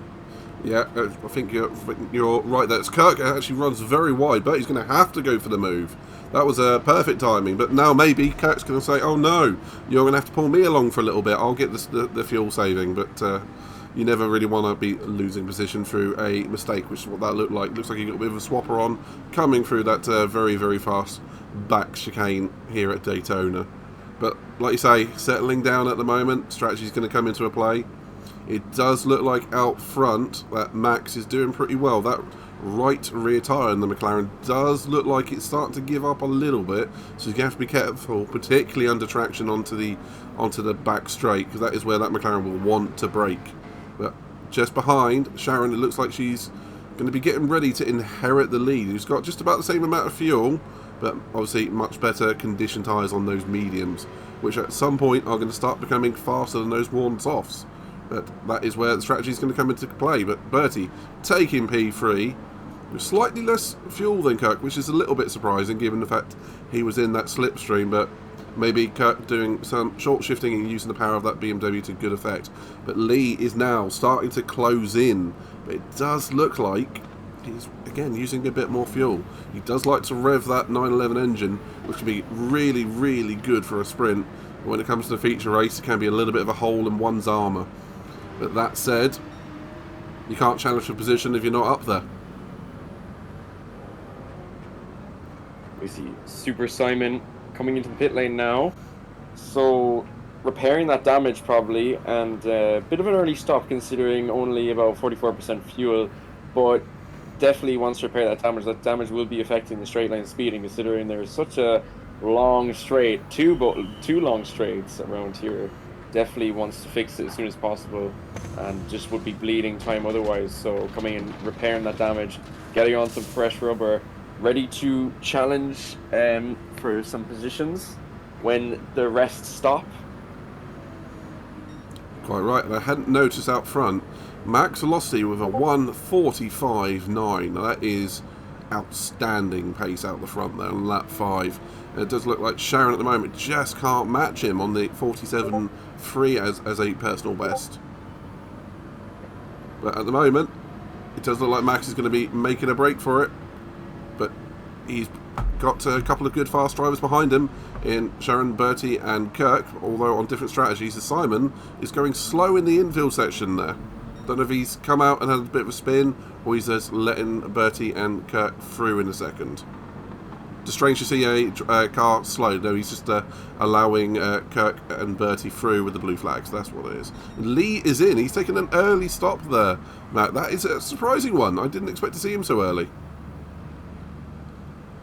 Yeah, I think you're right there. Kirk actually runs very wide, but he's going to have to go for the move. That was a perfect timing, but now maybe Kirk's going to say, oh no, you're going to have to pull me along for a little bit. I'll get the fuel saving, but you never really want to be losing position through a mistake, which is what that looked like. Looks like he got a bit of a swapper on coming through that very, very fast back chicane here at Daytona. But like you say, settling down at the moment, strategy's going to come into a play. It does look like out front that Max is doing pretty well. That right rear tyre in the McLaren does look like it's starting to give up a little bit, so you have to be careful, particularly under traction onto the back straight, because that is where that McLaren will want to brake. But just behind Sharon, it looks like she's going to be getting ready to inherit the lead. Who's got just about the same amount of fuel, but obviously much better condition tyres on those mediums, which at some point are going to start becoming faster than those worn softs. But that is where the strategy is going to come into play. But Bertie taking P3 with slightly less fuel than Kirk, which is a little bit surprising given the fact he was in that slipstream. But maybe Kirk doing some short shifting and using the power of that BMW to good effect. But Lee is now starting to close in. But it does look like he's, again, using a bit more fuel. He does like to rev that 911 engine, which can be really, really good for a sprint. But when it comes to the feature race, it can be a little bit of a hole in one's armour. But that said, you can't challenge for position if you're not up there. We see Super Simon coming into the pit lane now. So repairing that damage probably, and a bit of an early stop considering only about 44% fuel, but definitely wants to repair that damage. That damage will be affecting the straight line speeding, considering there's such a long straight, two long straights around here. Definitely wants to fix it as soon as possible, and just would be bleeding time otherwise. So coming in, repairing that damage, getting on some fresh rubber, ready to challenge for some positions when the rest stop. Quite right, and I hadn't noticed out front, Max Velocity with a 1:45.9. Now that is outstanding pace out the front there on lap 5. And it does look like Sharon at the moment just can't match him on the 47.3 as a personal best. But at the moment, it does look like Max is going to be making a break for it. But he's got a couple of good fast drivers behind him in Sharon, Bertie and Kirk, although on different strategies. Simon is going slow in the infield section there. Don't know if he's come out and had a bit of a spin, or he's just letting Bertie and Kirk through in a second. Just strange to see a car slow. No, he's just allowing Kirk and Bertie through with the blue flags. That's what it is. Lee is in. He's taken an early stop there, Matt. That is a surprising one. I didn't expect to see him so early.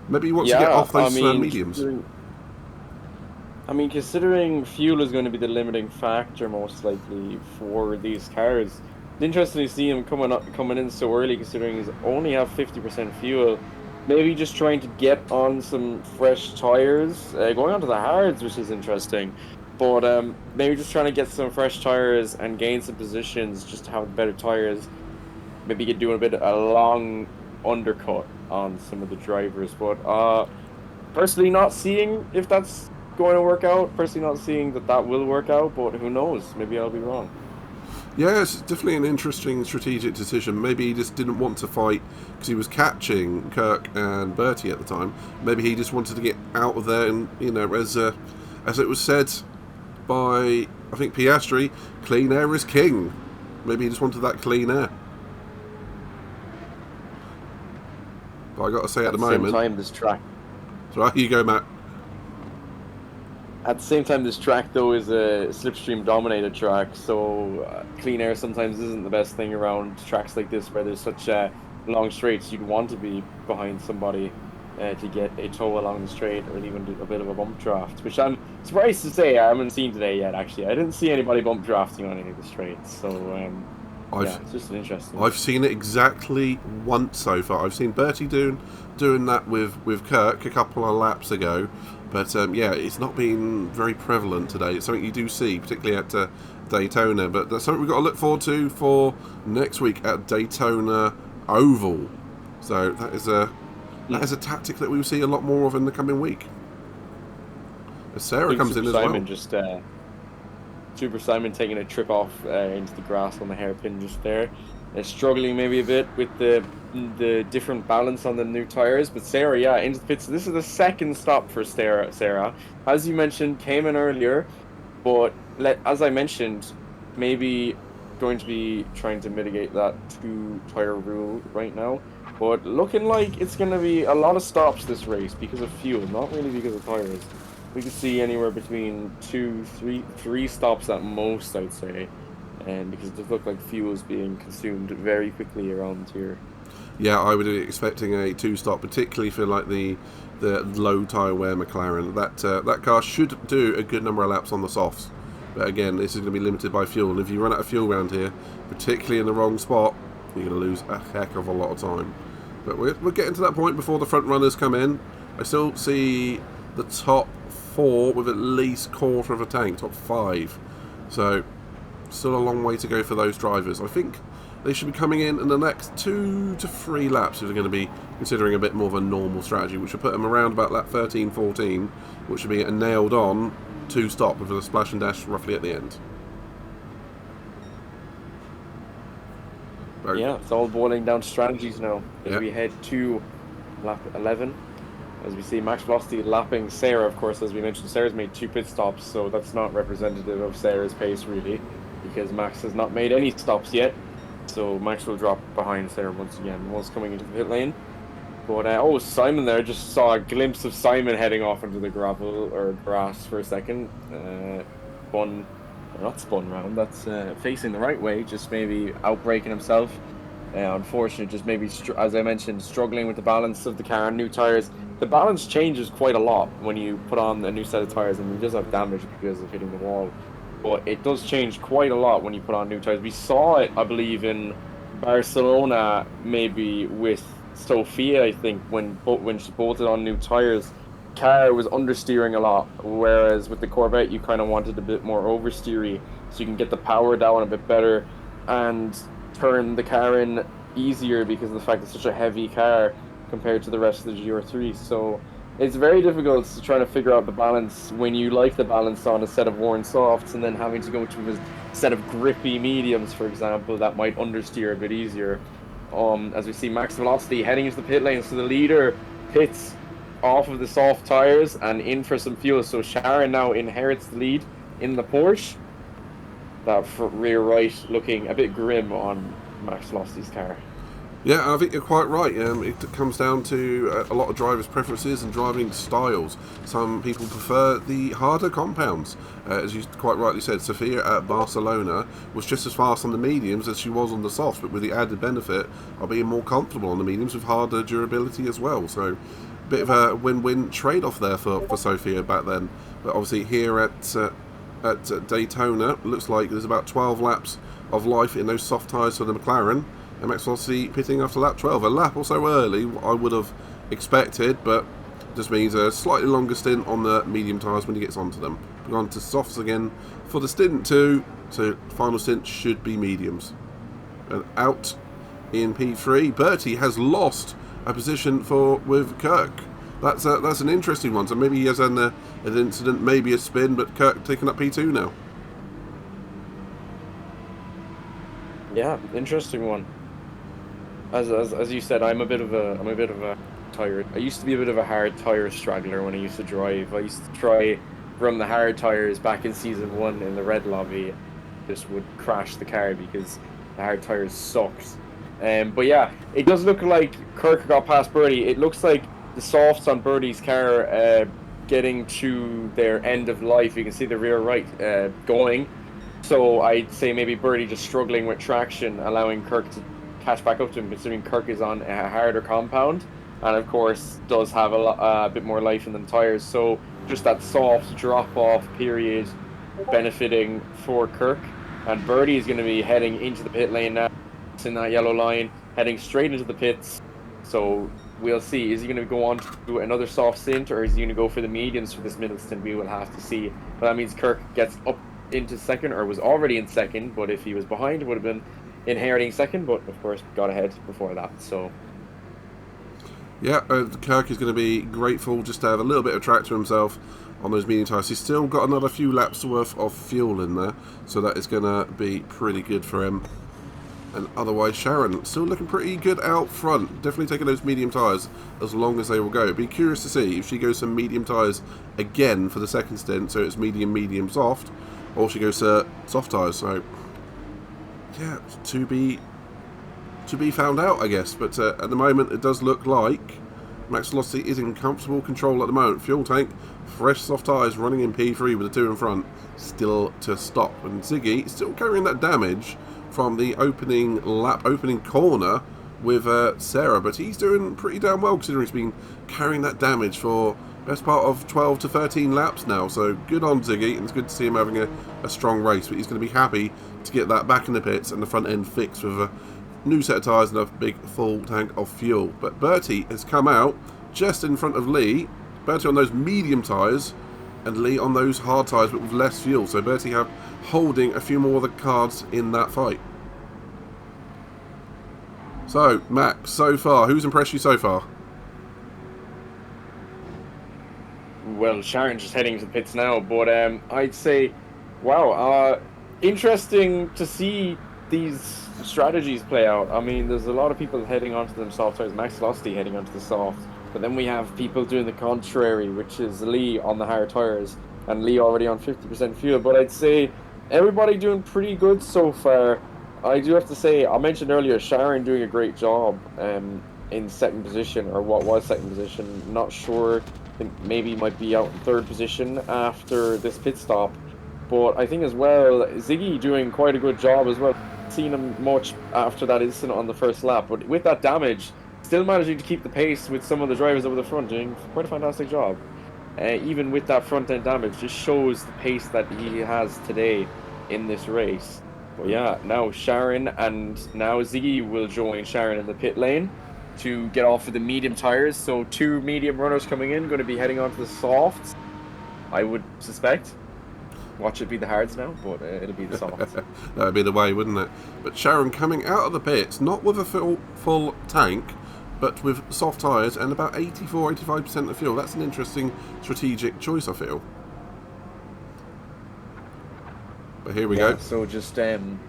Maybe he wants to get off those mediums. Considering fuel is going to be the limiting factor most likely for these cars, it's interesting to see him coming in so early, considering he's only have 50% fuel. Maybe just trying to get on some fresh tires, going onto the hards, which is interesting. But maybe just trying to get some fresh tires and gain some positions just to have better tires. Maybe get doing a long undercut on some of the drivers. But personally not seeing if that's going to work out. Personally not seeing that will work out, but who knows? Maybe I'll be wrong. Yeah, it's definitely an interesting strategic decision. Maybe he just didn't want to fight because he was catching Kirk and Bertie at the time. Maybe he just wanted to get out of there, and as it was said by, I think, Piastri, clean air is king. Maybe he just wanted that clean air. But I got to say, at the moment, same time, this track. Right, you go, Matt. At the same time, this track, though, is a slipstream-dominated track, so clean air sometimes isn't the best thing around tracks like this, where there's such long straights. You'd want to be behind somebody to get a tow along the straight, or even do a bit of a bump draft, which I'm surprised to say I haven't seen today yet, actually. I didn't see anybody bump drafting on any of the straights, so yeah, it's just an interesting. I've seen it exactly once so far. I've seen Bertie doing that with Kirk a couple of laps ago. But yeah, it's not been very prevalent today. It's something you do see, particularly at Daytona. But that's something we've got to look forward to for next week at Daytona Oval. So that is a tactic that we will see a lot more of in the coming week. As Sarah comes in as well. Super Simon taking a trip off into the grass on the hairpin just there. Struggling maybe a bit with the different balance on the new tires, but Sarah, yeah, into the pits. This is the second stop for Sarah. As you mentioned, came in earlier, but as I mentioned, maybe going to be trying to mitigate that 2-tire rule right now. But looking like it's going to be a lot of stops this race because of fuel, not really because of tires. We could see anywhere between 3 stops at most, I'd say. And because it does look like fuel is being consumed very quickly around here. Yeah, I would be expecting a 2-stop, particularly for like the low tyre wear McLaren. That car should do a good number of laps on the softs. But again, this is going to be limited by fuel, and if you run out of fuel around here, particularly in the wrong spot, you're going to lose a heck of a lot of time. But we're getting to that point before the front runners come in. I still see the top 4 with at least quarter of a tank, top 5. So still a long way to go for those drivers. I think they should be coming in the next 2 to 3 laps if they're going to be considering a bit more of a normal strategy, which will put them around about lap 13, 14, which should be a nailed on 2-stop with a splash and dash roughly at the end. Very yeah, it's all boiling down to strategies now. As we head to lap 11, as we see Max Velocity lapping Sarah, of course, as we mentioned, Sarah's made 2 pit stops, so that's not representative of Sarah's pace, really, because Max has not made any stops yet. So Max will drop behind Sarah once again, once coming into the pit lane. But, Simon there, just saw a glimpse of Simon heading off into the gravel, or grass for a second. Not spun round, that's facing the right way, just maybe outbraking himself. Unfortunate, just maybe, as I mentioned, struggling with the balance of the car and new tyres. The balance changes quite a lot when you put on a new set of tyres, and he does have damage because of hitting the wall. But it does change quite a lot when you put on new tyres. We saw it, I believe, in Barcelona, maybe with Sophia, I think, when she bolted on new tyres. Car was understeering a lot, whereas with the Corvette you kind of wanted a bit more oversteery, so you can get the power down a bit better and turn the car in easier because of the fact it's such a heavy car compared to the rest of the GR3. So it's very difficult to try to figure out the balance when you like the balance on a set of worn softs and then having to go to a set of grippy mediums, for example, that might understeer a bit easier. As we see Max Velocity heading into the pit lane, so the leader pits off of the soft tires and in for some fuel. So Sharon now inherits the lead in the Porsche. That rear right looking a bit grim on Max Velocity's car. Yeah, I think you're quite right. It comes down to a lot of drivers' preferences and driving styles. Some people prefer the harder compounds. As you quite rightly said, Sophia at Barcelona was just as fast on the mediums as she was on the softs, but with the added benefit of being more comfortable on the mediums with harder durability as well. So a bit of a win-win trade-off there for Sophia back then. But obviously here at Daytona, looks like there's about 12 laps of life in those soft tyres for the McLaren. And Max Velocity pitting after lap 12. A lap or so early, I would have expected, but just means a slightly longer stint on the medium tyres when he gets onto them. We're on to softs again for the stint 2, so final stint should be mediums. And out in P3, Bertie has lost a position with Kirk. That's an interesting one. So maybe he has an incident, maybe a spin, but Kirk taking up P2 now. Yeah, interesting one. As you said, I'm a bit of a tired. I used to be a bit of a hard tire straggler when I used to drive. I used to try run the hard tires back in season one in the red lobby. Just would crash the car because the hard tires sucked. But yeah, it does look like Kirk got past Birdie. It looks like the softs on Birdie's car getting to their end of life. You can see the rear right going. So I'd say maybe Birdie just struggling with traction, allowing Kirk to catch back up to him, considering Kirk is on a harder compound, and of course does have a bit more life in them tires. So just that soft drop off period benefiting for Kirk, and Birdie is going to be heading into the pit lane now. It's in that yellow line, heading straight into the pits. So we'll see. Is he going to go on to do another soft stint, or is he going to go for the mediums for this middle stint? We will have to see. But that means Kirk gets up into second, or was already in second. But if he was behind, it would have been inheriting second. But of course, got ahead before that. So Yeah, Kirk is going to be grateful just to have a little bit of track to himself on those medium tyres. He's still got another few laps worth of fuel in there, so that is going to be pretty good for him. And otherwise, Sharon still looking pretty good out front. Definitely taking those medium tyres as long as they will go. Be curious to see if she goes some medium tyres again for the second stint, so it's medium, medium, soft, or she goes to soft tyres. So, yeah, to be found out, I guess. But at the moment, it does look like Max Velocity is in comfortable control at the moment. Fuel tank, fresh soft tyres, running in P3 with the two in front, still to stop. And Ziggy still carrying that damage from the opening corner with Sarah, but he's doing pretty damn well considering he's been carrying that damage for best part of 12 to 13 laps now. So good on Ziggy, and it's good to see him having a strong race. But he's going to be happy to get that back in the pits and the front end fixed with a new set of tyres and a big full tank of fuel. But Bertie has come out just in front of Lee. Bertie on those medium tyres and Lee on those hard tyres but with less fuel. So Bertie holding a few more of the cards in that fight. So, Max, so far, who's impressed you so far? well, Sharon's just heading to the pits now, but I'd say, wow, interesting to see these strategies play out. I mean, there's a lot of people heading onto them soft tires. Max Velocity heading onto the soft, but then we have people doing the contrary, which is Lee on the hard tires and Lee already on 50% fuel. But I'd say everybody doing pretty good so far. I do have to say, I mentioned earlier Sharon doing a great job in second position, or what was second position. Not sure. I think maybe he might be out in third position after this pit stop. But I think as well, Ziggy doing quite a good job as well. Seen him much after that incident on the first lap, but with that damage, still managing to keep the pace with some of the drivers over the front, doing quite a fantastic job. Even with that front end damage, just shows the pace that he has today in this race. But yeah, now Sharon and now Ziggy will join Sharon in the pit lane to get off of the medium tires. So two medium runners coming in, going to be heading onto the softs, I would suspect. Watch it be the hards now, but it'll be the softs. That would be the way, wouldn't it? But Sharon coming out of the pits, not with a full tank, but with soft tyres and about 84-85% of fuel. That's an interesting strategic choice, I feel. But here we go. So just going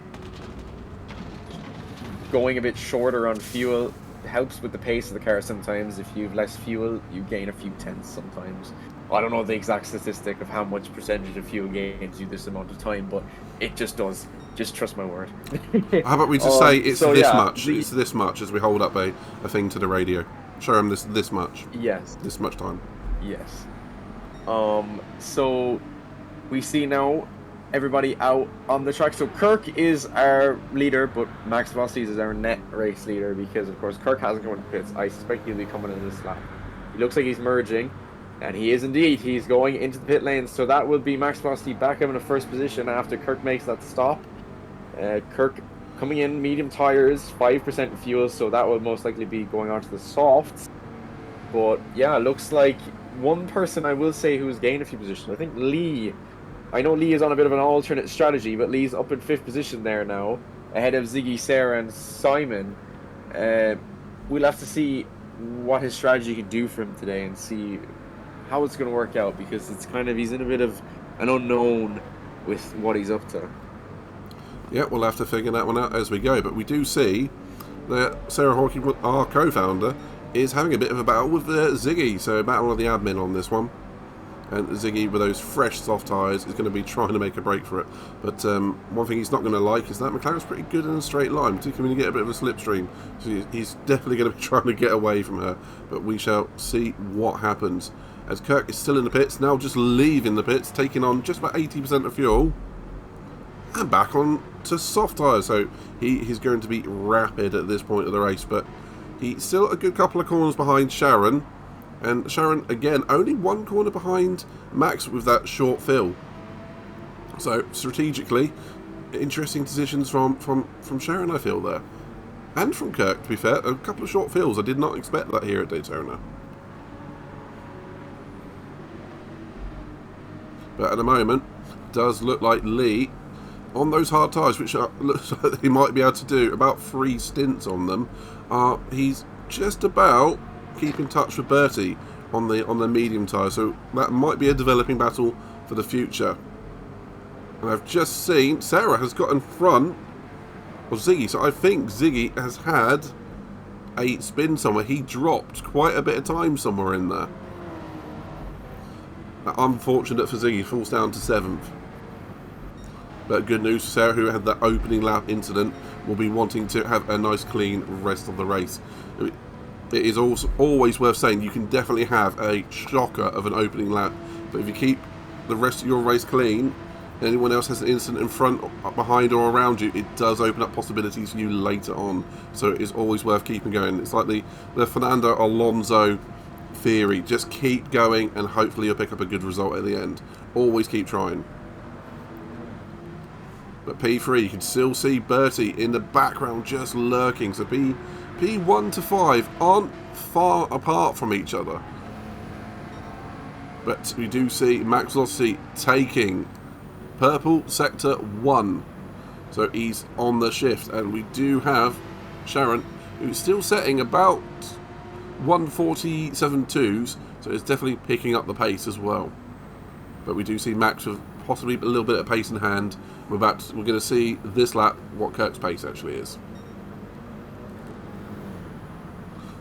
a bit shorter on fuel helps with the pace of the car sometimes. If you have less fuel, you gain a few tenths sometimes. I don't know the exact statistic of how much percentage of fuel gains you this amount of time, but it just does. Just trust my word. How about we just say it's much? It's this much as we hold up a thing to the radio. Show them this much. Yes. This much time. Yes. So we see now everybody out on the track. So Kirk is our leader, but Max Velocity is our net race leader because, of course, Kirk hasn't come into pits. I suspect he'll be coming in this lap. He looks like he's merging, and he is indeed. He's going into the pit lane, so that will be Max Velocity back up in the first position after Kirk makes that stop. Kirk coming in, medium tires, 5% fuel, so that will most likely be going on to the softs. But yeah, looks like one person I will say who's gained a few positions. I think Lee. I know Lee is on a bit of an alternate strategy, but Lee's up in 5th position there now, ahead of Ziggy, Sarah, and Simon. We'll have to see what his strategy can do for him today and see how it's going to work out, because it's kind of, he's in a bit of an unknown with what he's up to. Yeah, we'll have to figure that one out as we go. But we do see that Sarah Hawking, our co-founder, is having a bit of a battle with Ziggy. So battle of the admin on this one. And Ziggy, with those fresh soft tyres, is going to be trying to make a break for it. But one thing he's not going to like is that McLaren's pretty good in a straight line, particularly when you get a bit of a slipstream. So he's definitely going to be trying to get away from her. But we shall see what happens. As Kirk is still in the pits, now just leaving the pits, taking on just about 80% of fuel. And back on to soft tyres. So he's going to be rapid at this point of the race. But he's still a good couple of corners behind Sharon. And Sharon, again, only one corner behind Max with that short fill. So, strategically, interesting decisions from Sharon, I feel, there. And from Kirk, to be fair. A couple of short fills. I did not expect that here at Daytona. But at the moment, does look like Lee, on those hard tyres, which looks like he might be able to do about 3 stints on them, he's just about keep in touch with Bertie on the medium tyre, so that might be a developing battle for the future. And I've just seen Sarah has got in front of Ziggy, so I think Ziggy has had a spin somewhere. He dropped quite a bit of time somewhere in there. Unfortunate for Ziggy, falls down to 7th. But good news for Sarah, who had that opening lap incident, will be wanting to have a nice clean rest of the race. It is also always worth saying you can definitely have a shocker of an opening lap, but if you keep the rest of your race clean, and anyone else has an incident in front, behind or around you, it does open up possibilities for you later on. So it is always worth keeping going. It's like the Fernando Alonso theory. Just keep going and hopefully you'll pick up a good result at the end. Always keep trying. But P3, you can still see Bertie in the background just lurking. So P1 to 5 aren't far apart from each other. But we do see Max Velocity taking purple sector 1. So he's on the shift. And we do have Sharon, who's still setting about 147.2s. So it's definitely picking up the pace as well. But we do see Max with possibly a little bit of pace in hand. We're going to see this lap what Kirk's pace actually is.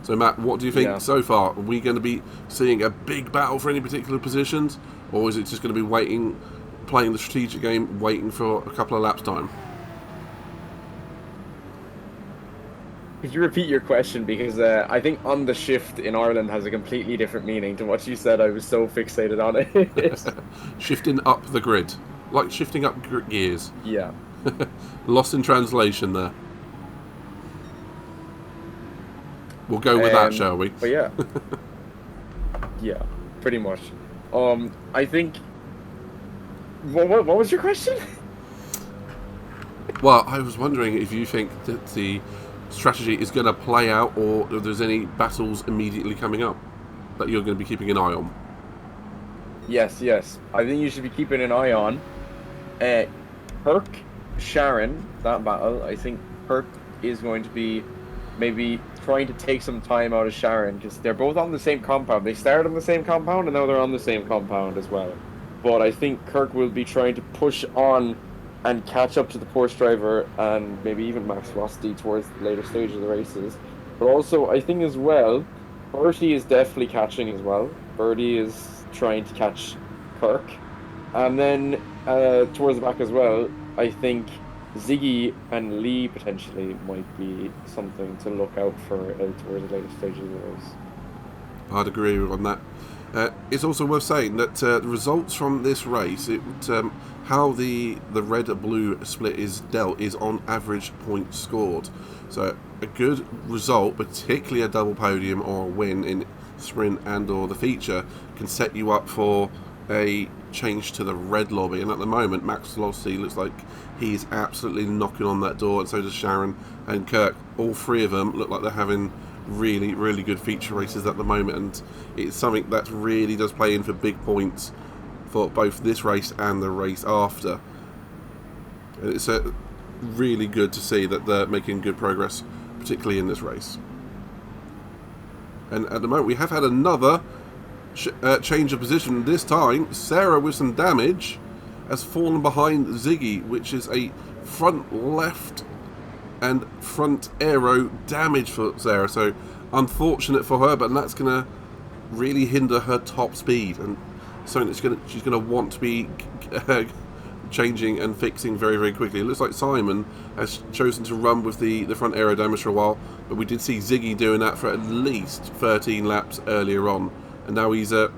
So Matt, what do you think so far? Are we going to be seeing a big battle for any particular positions, or is it just going to be playing the strategic game, waiting for a couple of laps time? Could you repeat your question? Because I think on the shift in Ireland has a completely different meaning to what you said. I was so fixated on it. Shifting up the grid. Like shifting up gears. Yeah. Lost in translation there. We'll go with that, shall we? But yeah. Yeah, pretty much. I think... What was your question? Well, I was wondering if you think that the strategy is going to play out, or if there's any battles immediately coming up that you're going to be keeping an eye on. Yes. I think you should be keeping an eye on Kirk, Sharon, that battle. I think Kirk is going to be maybe trying to take some time out of Sharon, because they're both on the same compound. They started on the same compound and now they're on the same compound as well. But I think Kirk will be trying to push on and catch up to the Porsche driver and maybe even Max Velocity towards the later stages of the races. But also, I think as well, Bertie is definitely catching as well. Bertie is trying to catch Kirk. And then towards the back as well, I think Ziggy and Lee potentially might be something to look out for towards the later stages of the race. I'd agree on that. It's also worth saying that the results from this race, how the red-blue split is dealt is on average points scored. So a good result, particularly a double podium or a win in sprint and or the feature, can set you up for a change to the red lobby. And at the moment, Max Velocity looks like he's absolutely knocking on that door, and so does Sharon and Kirk. All three of them look like they're having really, really good feature races at the moment, and it's something that really does play in for big points for both this race and the race after. And it's really good to see that they're making good progress, particularly in this race. And at the moment we have had another change of position. This time Sarah with some damage, has fallen behind Ziggy, which is a front left and front aero damage for Sarah. So unfortunate for her, but that's going to really hinder her top speed, and something that she's going to want to be changing and fixing very, very quickly. It looks like Simon has chosen to run with the front aero damage for a while, but we did see Ziggy doing that for at least 13 laps earlier on, and now he's all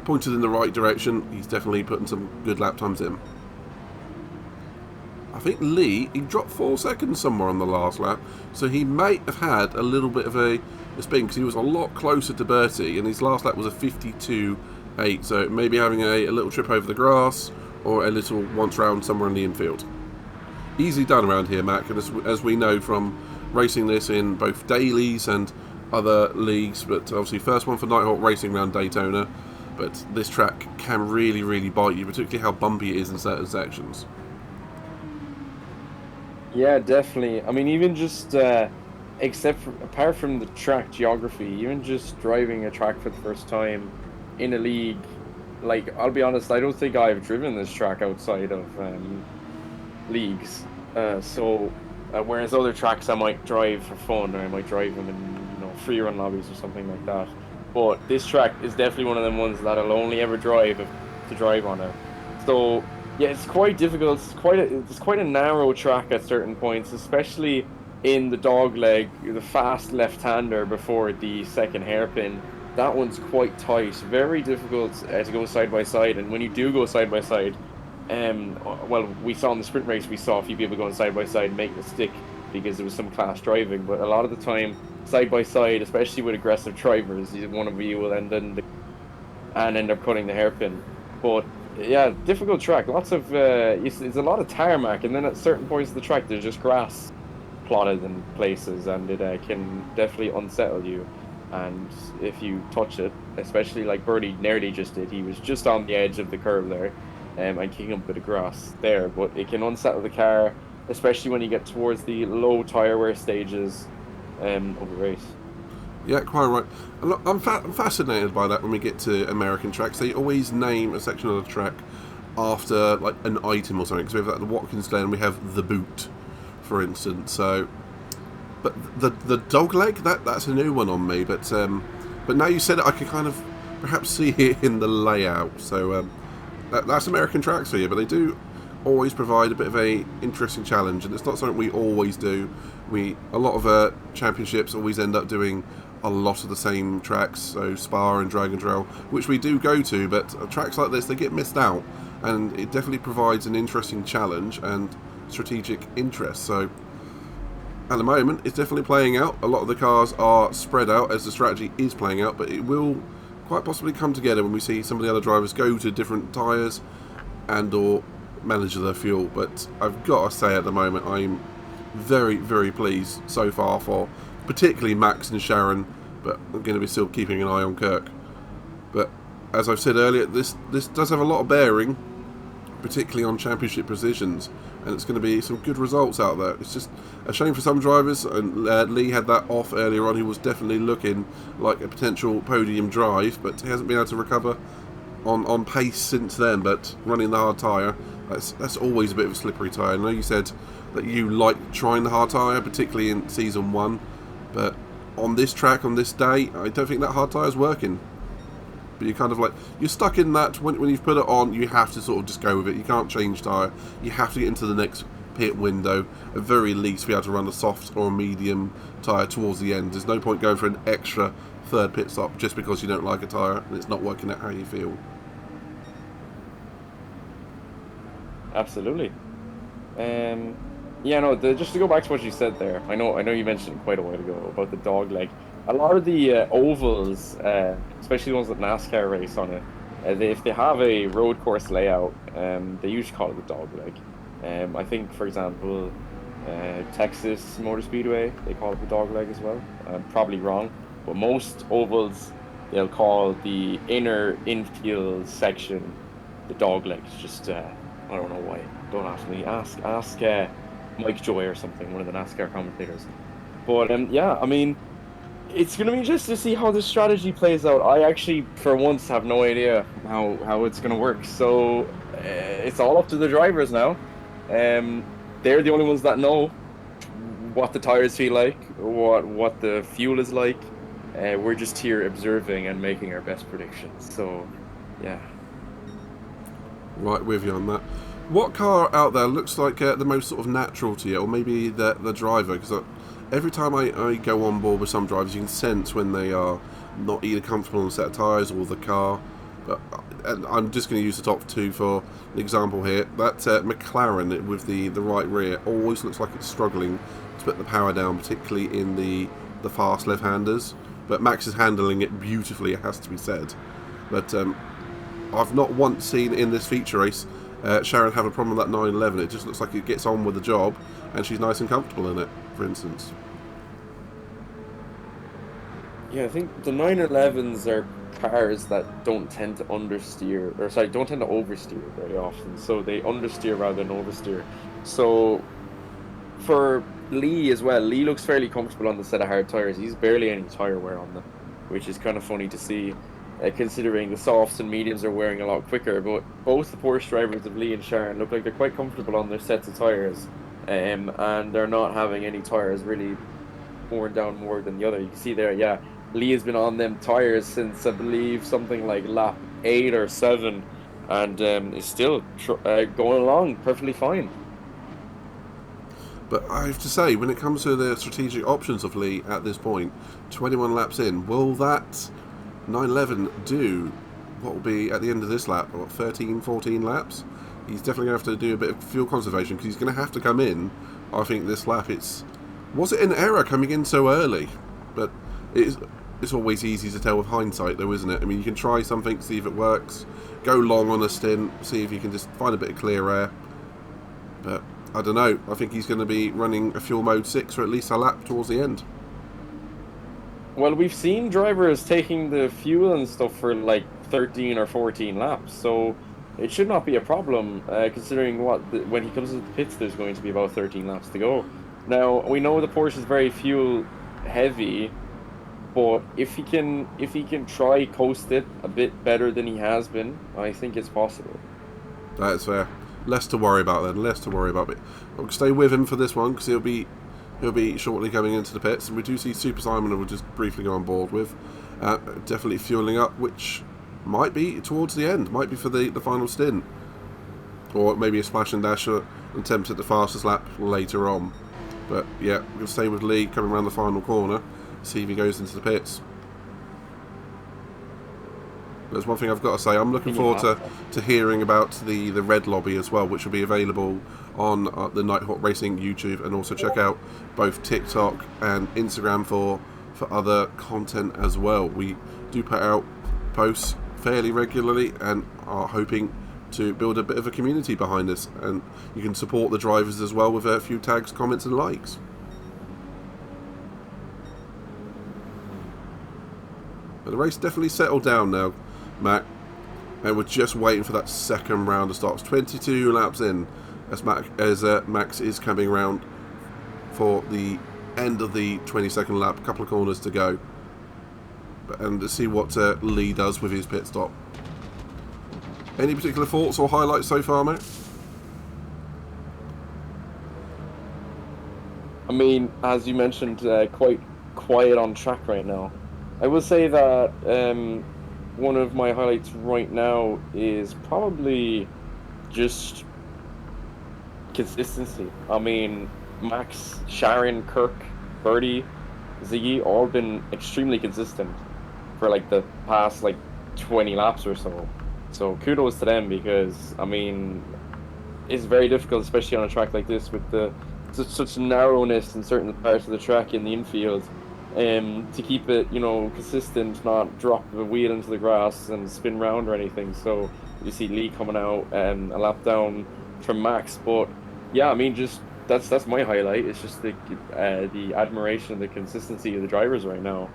pointed in the right direction. He's definitely putting some good lap times in. I think Lee, he dropped 4 seconds somewhere on the last lap, so he may have had a little bit of a spin, because he was a lot closer to Bertie, and his last lap was a 52.8, so maybe having a little trip over the grass, or a little once round somewhere in the infield. Easily done around here, Mac, and as we know from racing this in both dailies and other leagues, but obviously first one for Nighthawk Racing around Daytona, but this track can really, really bite you, particularly how bumpy it is in certain sections. Yeah, definitely. I mean, even just apart from the track geography, even just driving a track for the first time in a league, like, I'll be honest, I don't think I've driven this track outside of leagues. Whereas other tracks I might drive for fun, or I might drive them in free run lobbies or something like that. But this track is definitely one of them ones that I'll only ever drive to drive on it. So yeah, it's quite difficult. It's quite a narrow track at certain points, especially in the dog leg, the fast left-hander before the second hairpin. That one's quite tight, very difficult to go side by side. And when you do go side by side, well, we saw in the sprint race, we saw a few people going side by side making a stick because there was some class driving. But a lot of the time, side by side, especially with aggressive drivers, one of you will end up cutting the hairpin. But yeah, difficult track. Lots of it's a lot of tarmac, and then at certain points of the track, there's just grass plotted in places, and it can definitely unsettle you. And if you touch it, especially like Birdie nearly just did, he was just on the edge of the curve there, and kicking up a bit of grass there. But it can unsettle the car, especially when you get towards the low tire wear stages of the race. Yeah, quite right. I'm fascinated by that when we get to American tracks. They always name a section of the track after like an item or something. Because we have like the Watkins Glen, we have the boot, for instance. So, but the dog leg, that's a new one on me. But now you said it, I can kind of perhaps see it in the layout. So that's American tracks for you. But they do always provide a bit of a interesting challenge, and it's not something we always do. A lot of championships always end up doing a lot of the same tracks, so Spa and Dragon Trail, which we do go to, but tracks like this, they get missed out, and it definitely provides an interesting challenge and strategic interest. So at the moment, it's definitely playing out. A lot of the cars are spread out as the strategy is playing out, but it will quite possibly come together when we see some of the other drivers go to different tyres and or manage their fuel. But I've got to say, at the moment, I'm very, very pleased so far for particularly Max and Sharon, but I'm going to be still keeping an eye on Kirk. But as I've said earlier, this does have a lot of bearing, particularly on championship positions, and it's going to be some good results out there. It's just a shame for some drivers, and Lee had that off earlier on. He was definitely looking like a potential podium drive, but he hasn't been able to recover on pace since then. But running the hard tyre, that's always a bit of a slippery tyre. I know you said that you like trying the hard tyre, particularly in season 1, but on this track, on this day, I don't think that hard tyre is working. But you're kind of like, you're stuck in that, when you've put it on, you have to sort of just go with it. You can't change tyre. You have to get into the next pit window, at very least be able to run a soft or a medium tyre towards the end. There's no point going for an extra third pit stop just because you don't like a tyre and it's not working out how you feel. Absolutely. Yeah, no, just to go back to what you said there, I know you mentioned quite a while ago about the dog leg. A lot of the ovals, especially the ones that NASCAR race on it, if they have a road course layout, they usually call it the dog leg. I think, for example, Texas Motor Speedway, they call it the dog leg as well. I'm probably wrong, but most ovals, they'll call the inner infield section the dog leg. It's just, I don't know why. Don't ask me. Ask Mike Joy or something, one of the NASCAR commentators. But yeah, I mean, It's gonna be just to see how the strategy plays out. I actually, for once, have no idea how it's gonna work. So it's all up to the drivers now. They're the only ones that know what the tires feel like, what the fuel is like. We're just here observing and making our best predictions. So, yeah. Right with you on that. What car out there looks like the most sort of natural to you, or maybe the driver? Because every time I go on board with some drivers, you can sense when they are not either comfortable on a set of tyres or the car. But I'm just going to use the top two for an example here. That McLaren with the right rear always looks like it's struggling to put the power down, particularly in the fast left-handers. But Max is handling it beautifully, it has to be said. But I've not once seen in this feature race Sharon have a problem with that 911. It just looks like it gets on with the job, and she's nice and comfortable in it, for instance. Yeah, I think the 911s are cars that don't tend to understeer, or sorry, don't tend to oversteer very often. So they understeer rather than oversteer. So for Lee as well, Lee looks fairly comfortable on the set of hard tires. He's barely any tire wear on them, which is kind of funny to see, considering the softs and mediums are wearing a lot quicker. But both the Porsche drivers of Lee and Sharon look like they're quite comfortable on their sets of tires, and they're not having any tires really worn down more than the other. You can see there, yeah, Lee has been on them tires since I believe something like lap 8 or 7, and is still going along perfectly fine. But I have to say, when it comes to the strategic options of Lee at this point, 21 laps in, will that 911 do what will be at the end of this lap, what, 13, 14 laps? He's definitely going to have to do a bit of fuel conservation, because he's going to have to come in, I think, this lap. Was it an error coming in so early? But it's always easy to tell with hindsight, though, isn't it? I mean, you can try something, see if it works, go long on a stint, see if you can just find a bit of clear air. But I don't know. I think he's going to be running a fuel mode 6 for at least a lap towards the end. Well, we've seen drivers taking the fuel and stuff for like 13 or 14 laps, so it should not be a problem, considering when he comes to the pits, there's going to be about 13 laps to go. Now, we know the Porsche is very fuel heavy, but if he can try coast it a bit better than he has been, I think it's possible. That's fair. Less to worry about then. Less to worry about. But I'll stay with him for this one, because he'll be shortly coming into the pits, and we do see Super Simon, who we'll just briefly go on board with, definitely fueling up, which might be towards the end, might be for the final stint, or maybe a splash and dash attempt at the fastest lap later on. But yeah, we'll stay with Lee coming around the final corner, see if he goes into the pits. There's one thing I've got to say, I'm looking forward to hearing about the red lobby as well, which will be available on the Nighthawk Racing YouTube, and also check out both TikTok and Instagram for other content as well. We do put out posts fairly regularly and are hoping to build a bit of a community behind this, and you can support the drivers as well with a few tags, comments and likes. But the race definitely settled down now, Mac, and we're just waiting for that second round of stops. 22 laps in as Max is coming around for the end of the 22nd lap, a couple of corners to go, and to see what Lee does with his pit stop. Any particular thoughts or highlights so far, Mac? I mean, as you mentioned, quite quiet on track right now. I will say that one of my highlights right now is probably just consistency. I mean, Max, Sharon, Kirk, Birdie, Ziggy, all been extremely consistent for like the past like 20 laps or so. So kudos to them, because I mean, it's very difficult, especially on a track like this with such narrowness in certain parts of the track in the infield, to keep it, consistent, not drop the wheel into the grass and spin round or anything. So you see Lee coming out and a lap down from Max, but yeah, I mean, just that's my highlight. It's just the admiration and the consistency of the drivers right now.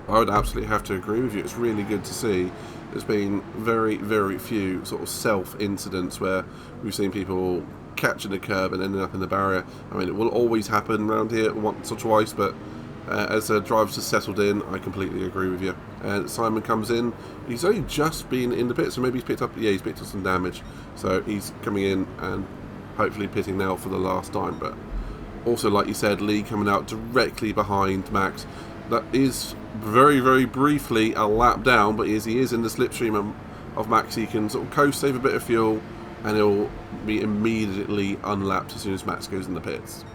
I would absolutely have to agree with you. It's really good to see. There's been very, very few sort of self-incidents where we've seen people catching a curb and ending up in the barrier. I mean, it will always happen around here once or twice, but as drivers have settled in, I completely agree with you. And Simon comes in. He's only just been in the pit, so maybe he's picked up. Yeah, he's picked up some damage. So he's coming in and hopefully pitting now for the last time. But also, like you said, Lee coming out directly behind Max. That is very, very briefly a lap down, but as he is in the slipstream of Max, he can sort of coast, save a bit of fuel, and he'll be immediately unlapped as soon as Max goes in the pits.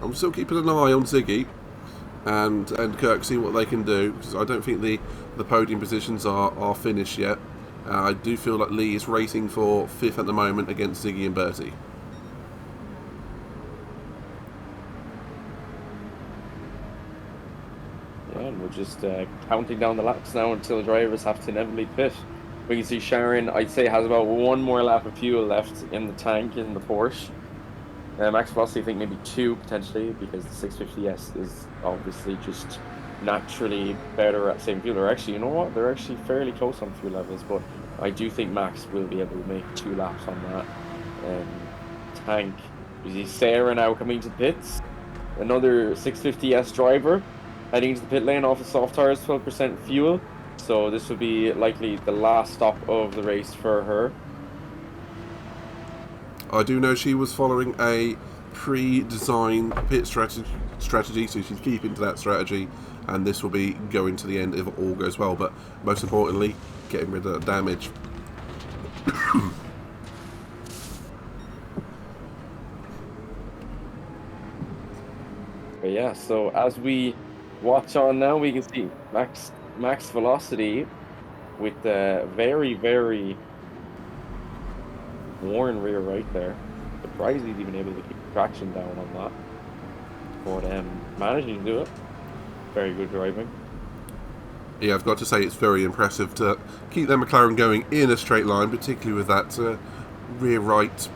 I'm still keeping an eye on Ziggy and Kirk, see what they can do, because I don't think the podium positions are finished yet. I do feel like Lee is racing for 5th at the moment against Ziggy and Bertie. Yeah, and we're just counting down the laps now until the drivers have to inevitably pit. We can see Sharon, I'd say, has about 1 more lap of fuel left in the tank in the Porsche. Max velocity, I think maybe 2 potentially, because the 650S is obviously just naturally better at saving fuel. Or actually, you know what? They're actually fairly close on fuel levels, but I do think Max will be able to make 2 laps on that tank. You see Sarah now coming to the pits. Another 650S driver heading into the pit lane off of soft tires, 12% fuel. So this will be likely the last stop of the race for her. I do know she was following a pre-designed pit strategy, so she's keeping to that strategy, and this will be going to the end if all goes well, but most importantly, getting rid of that damage. But yeah, so as we watch on now, we can see max velocity with the very, very worn rear right there. Surprised he's even able to keep traction down on that. But managing to do it. Very good driving. Yeah, I've got to say it's very impressive to keep their McLaren going in a straight line, particularly with that rear right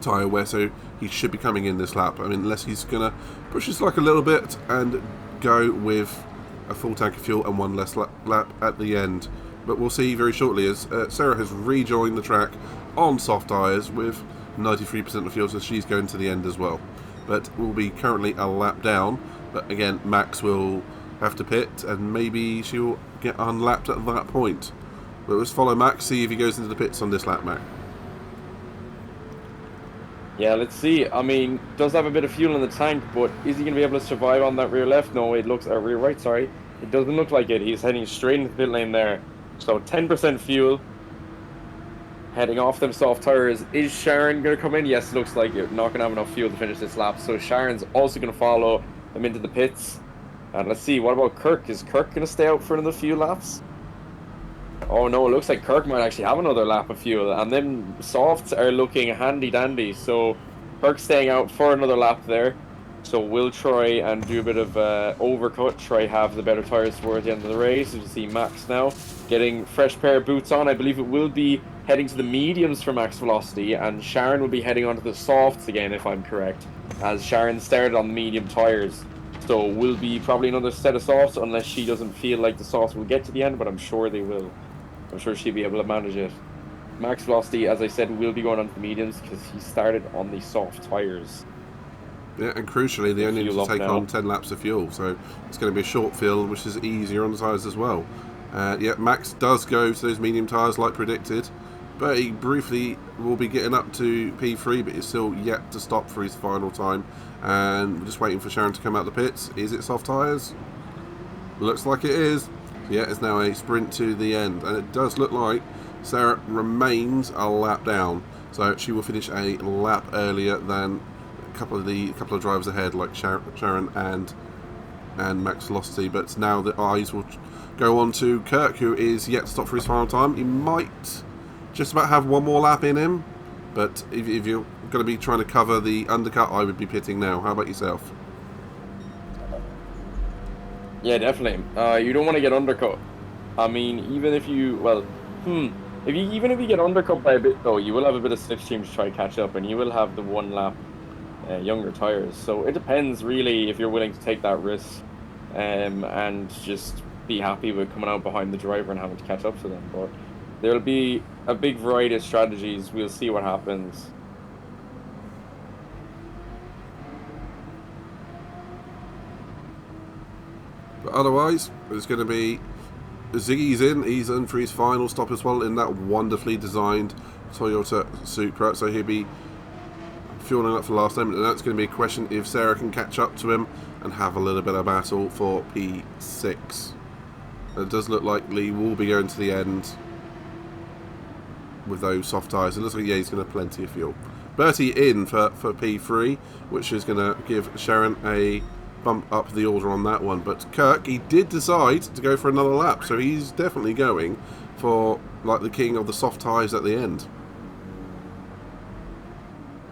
tyre wear, so he should be coming in this lap. I mean, unless he's going to push his luck a little bit and go with a full tank of fuel and 1 less lap at the end. But we'll see very shortly as Sarah has rejoined the track on soft tyres with 93% of fuel, so she's going to the end as well. But we'll be currently a lap down, but again, Max will have to pit and maybe she'll get unlapped at that point. But let's follow Max, see if he goes into the pits on this lap, Max. Yeah, let's see. I mean, does have a bit of fuel in the tank, but is he going to be able to survive on that rear left? No, it looks rear right, sorry. It doesn't look like it. He's heading straight into the pit lane there. So 10% fuel. Heading off them soft tires. Is Sharon going to come in? Yes, looks like it. Not going to have enough fuel to finish this lap. So Sharon's also going to follow them into the pits. And let's see, what about Kirk? Is Kirk going to stay out for another few laps? Oh no, it looks like Kirk might actually have another lap of fuel. And then softs are looking handy dandy. So Kirk staying out for another lap there. So we'll try and do a bit of overcut, try have the better tires towards the end of the race. As you see Max now getting fresh pair of boots on. I believe it will be heading to the mediums for max velocity, and Sharon will be heading onto the softs again, if I'm correct, as Sharon started on the medium tires. So will be probably another set of softs, unless she doesn't feel like the softs will get to the end, but I'm sure they will. I'm sure she'll be able to manage it. Max velocity, as I said, will be going on to the mediums because he started on the soft tires. Yeah, and crucially, they only need to take on 10 laps of fuel, so it's going to be a short fill, which is easier on the tyres as well. Yeah, Max does go to those medium tyres like predicted, but he briefly will be getting up to P3, but he's still yet to stop for his final time. And we're just waiting for Sharon to come out the pits. Is it soft tyres? Looks like it is. Yeah, it's now a sprint to the end, and it does look like Sarah remains a lap down, so she will finish a lap earlier than a couple of drivers ahead, like Sharon and Max Velocity. But now the eyes will go on to Kirk, who is yet to stop for his final time. He might just about have one more lap in him, but if you're going to be trying to cover the undercut, I would be pitting now. How about yourself? Yeah, definitely. You don't want to get undercut. I mean, even if you, even if you get undercut by a bit, though, you will have a bit of slipstream to try to catch up, and you will have the 1 lap younger tires. So it depends really if you're willing to take that risk, and just be happy with coming out behind the driver and having to catch up to them. But there'll be a big variety of strategies. We'll see what happens. But otherwise, it's going to be Ziggy's in. He's in for his final stop as well in that wonderfully designed Toyota Supra. So he'll be fueling up for the last time, and that's going to be a question if Sarah can catch up to him and have a little bit of battle for P6. It does look like Lee will be going to the end with those soft tyres. It looks like, yeah, he's going to have plenty of fuel. Bertie in for P3, which is going to give Sharon a bump up the order on that one. But Kirk, he did decide to go for another lap, so he's definitely going for like the king of the soft tyres at the end.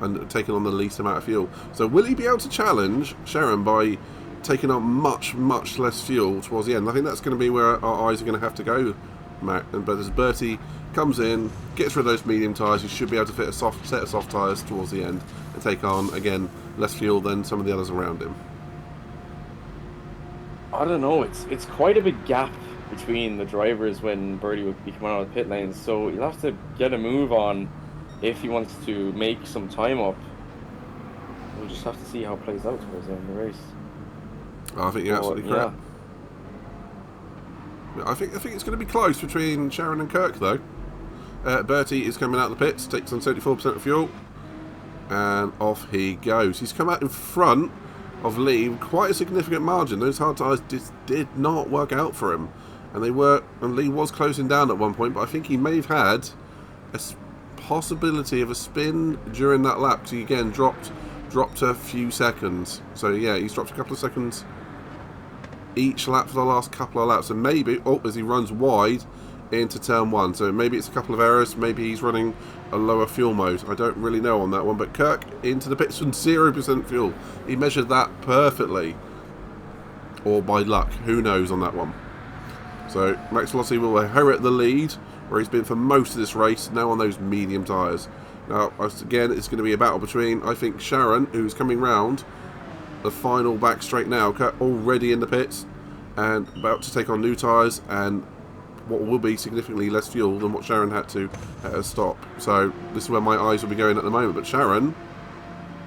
And taking on the least amount of fuel. So will he be able to challenge Sharon by taking on much, much less fuel towards the end? I think that's going to be where our eyes are going to have to go, Matt. But as Bertie comes in, gets rid of those medium tyres, he should be able to fit a set of soft tyres towards the end and take on, again, less fuel than some of the others around him. I don't know, it's quite a big gap between the drivers when Bertie would be coming out of the pit lanes, so you'll have to get a move on if he wants to make some time up. We'll just have to see how it plays out towards the end of the race. I think you're absolutely correct. Yeah. I think it's going to be close between Sharon and Kirk, though. Bertie is coming out of the pits, takes on 74% of fuel, and off he goes. He's come out in front of Lee with quite a significant margin. Those hard tyres did not work out for him, and Lee was closing down at one point, but I think he may have had a possibility of a spin during that lap, because he again dropped a few seconds. So yeah, he's dropped a couple of seconds each lap for the last couple of laps, and maybe as he runs wide into turn one, so maybe it's a couple of errors, maybe he's running a lower fuel mode. I don't really know on that one, but Kirk into the pits from 0% fuel. He measured that perfectly, or by luck, who knows on that one. So Max Velocity will inherit the lead where he's been for most of this race, now on those medium tyres. Now, again, it's going to be a battle between, I think, Sharon, who's coming round the final back straight now, already in the pits, and about to take on new tyres, and what will be significantly less fuel than what Sharon had to stop. So, this is where my eyes will be going at the moment. But Sharon,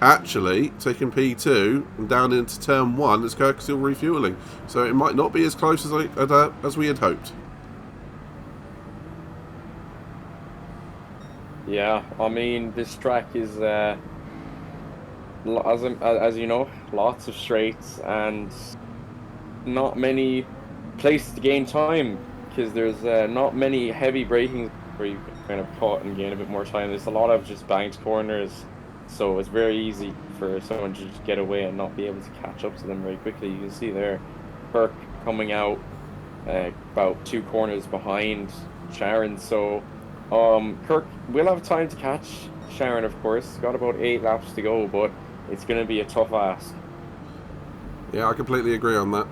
actually, taking P2 and down into turn 1 as Kirk still refueling. So, it might not be as close as we had hoped. Yeah, I mean, this track is, as you know, lots of straights and not many places to gain time, because there's not many heavy braking where you can kind of cut and gain a bit more time. There's a lot of just banked corners, so it's very easy for someone to just get away and not be able to catch up to them very quickly. You can see there, Kirk coming out about 2 corners behind Sharon, so Kirk will have time to catch Sharon, of course. Got about 8 laps to go, but it's going to be a tough ask. Yeah, I completely agree on that.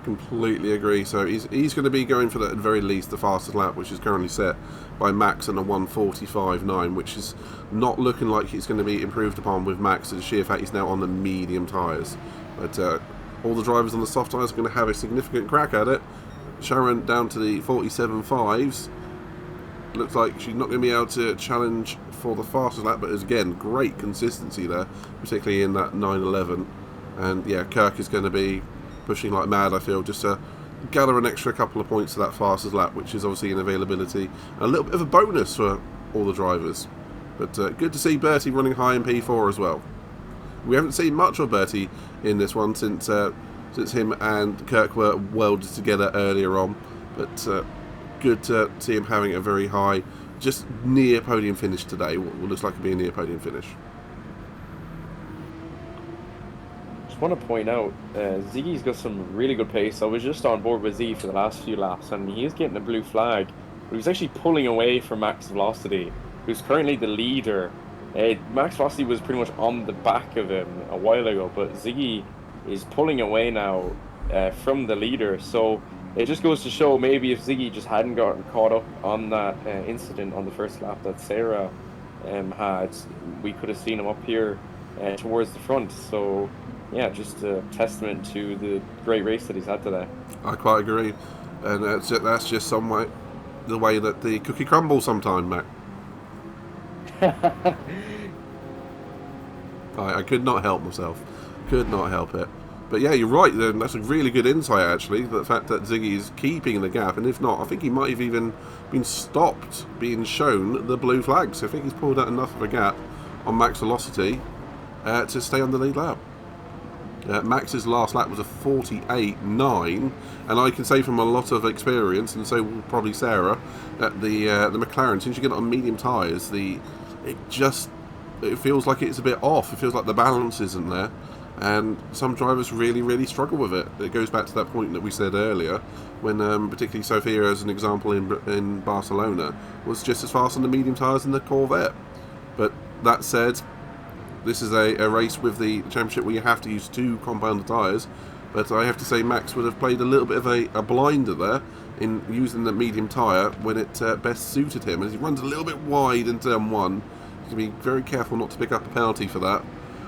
Completely agree. So he's going to be going for, at the very least, the fastest lap, which is currently set by Max and a 1:45.9, which is not looking like it's going to be improved upon with Max, as the sheer fact he's now on the medium tyres. But all the drivers on the soft tyres are going to have a significant crack at it. Sharon down to the 47.5s. Looks like she's not going to be able to challenge for the fastest lap, but again, great consistency there, particularly in that 9:11. And yeah, Kirk is going to be pushing like mad, I feel, just to gather an extra couple of points to that fastest lap, which is obviously an availability and a little bit of a bonus for all the drivers. But good to see Bertie running high in P4 as well. We haven't seen much of Bertie in this one since him and Kirk were welded together earlier on, but good to see him having a very high, just near podium finish today. What looks like to be a near podium finish. Just want to point out, Ziggy's got some really good pace. I was just on board with Z for the last few laps, and he is getting a blue flag, but he was actually pulling away from Max Velocity, who's currently the leader. Max Velocity was pretty much on the back of him a while ago, but Ziggy is pulling away now from the leader. So it just goes to show, maybe if Ziggy just hadn't gotten caught up on that incident on the first lap that Sarah had, we could have seen him up here towards the front. So yeah, just a testament to the great race that he's had today. I quite agree, and that's just some way, the way that the cookie crumbles sometime, Mac. I could not help myself. Could not help it. But yeah, you're right. That's a really good insight, actually. The fact that Ziggy is keeping the gap, and if not, I think he might have even been stopped being shown the blue flag. So I think he's pulled out enough of a gap on max velocity to stay on the lead lap. Max's last lap was a 48.9, and I can say from a lot of experience, and so will probably Sarah, that the McLaren, since you get it on medium tyres, it feels like it's a bit off. It feels like the balance isn't there, and some drivers really, really struggle with it. It goes back to that point that we said earlier, when particularly Sophia, as an example in Barcelona, was just as fast on the medium tyres in the Corvette. But that said, this is a race with the championship where you have to use 2 compound tyres, but I have to say Max would have played a little bit of a blinder there in using the medium tyre when it best suited him. As he runs a little bit wide in turn 1, he's going to be very careful not to pick up a penalty for that,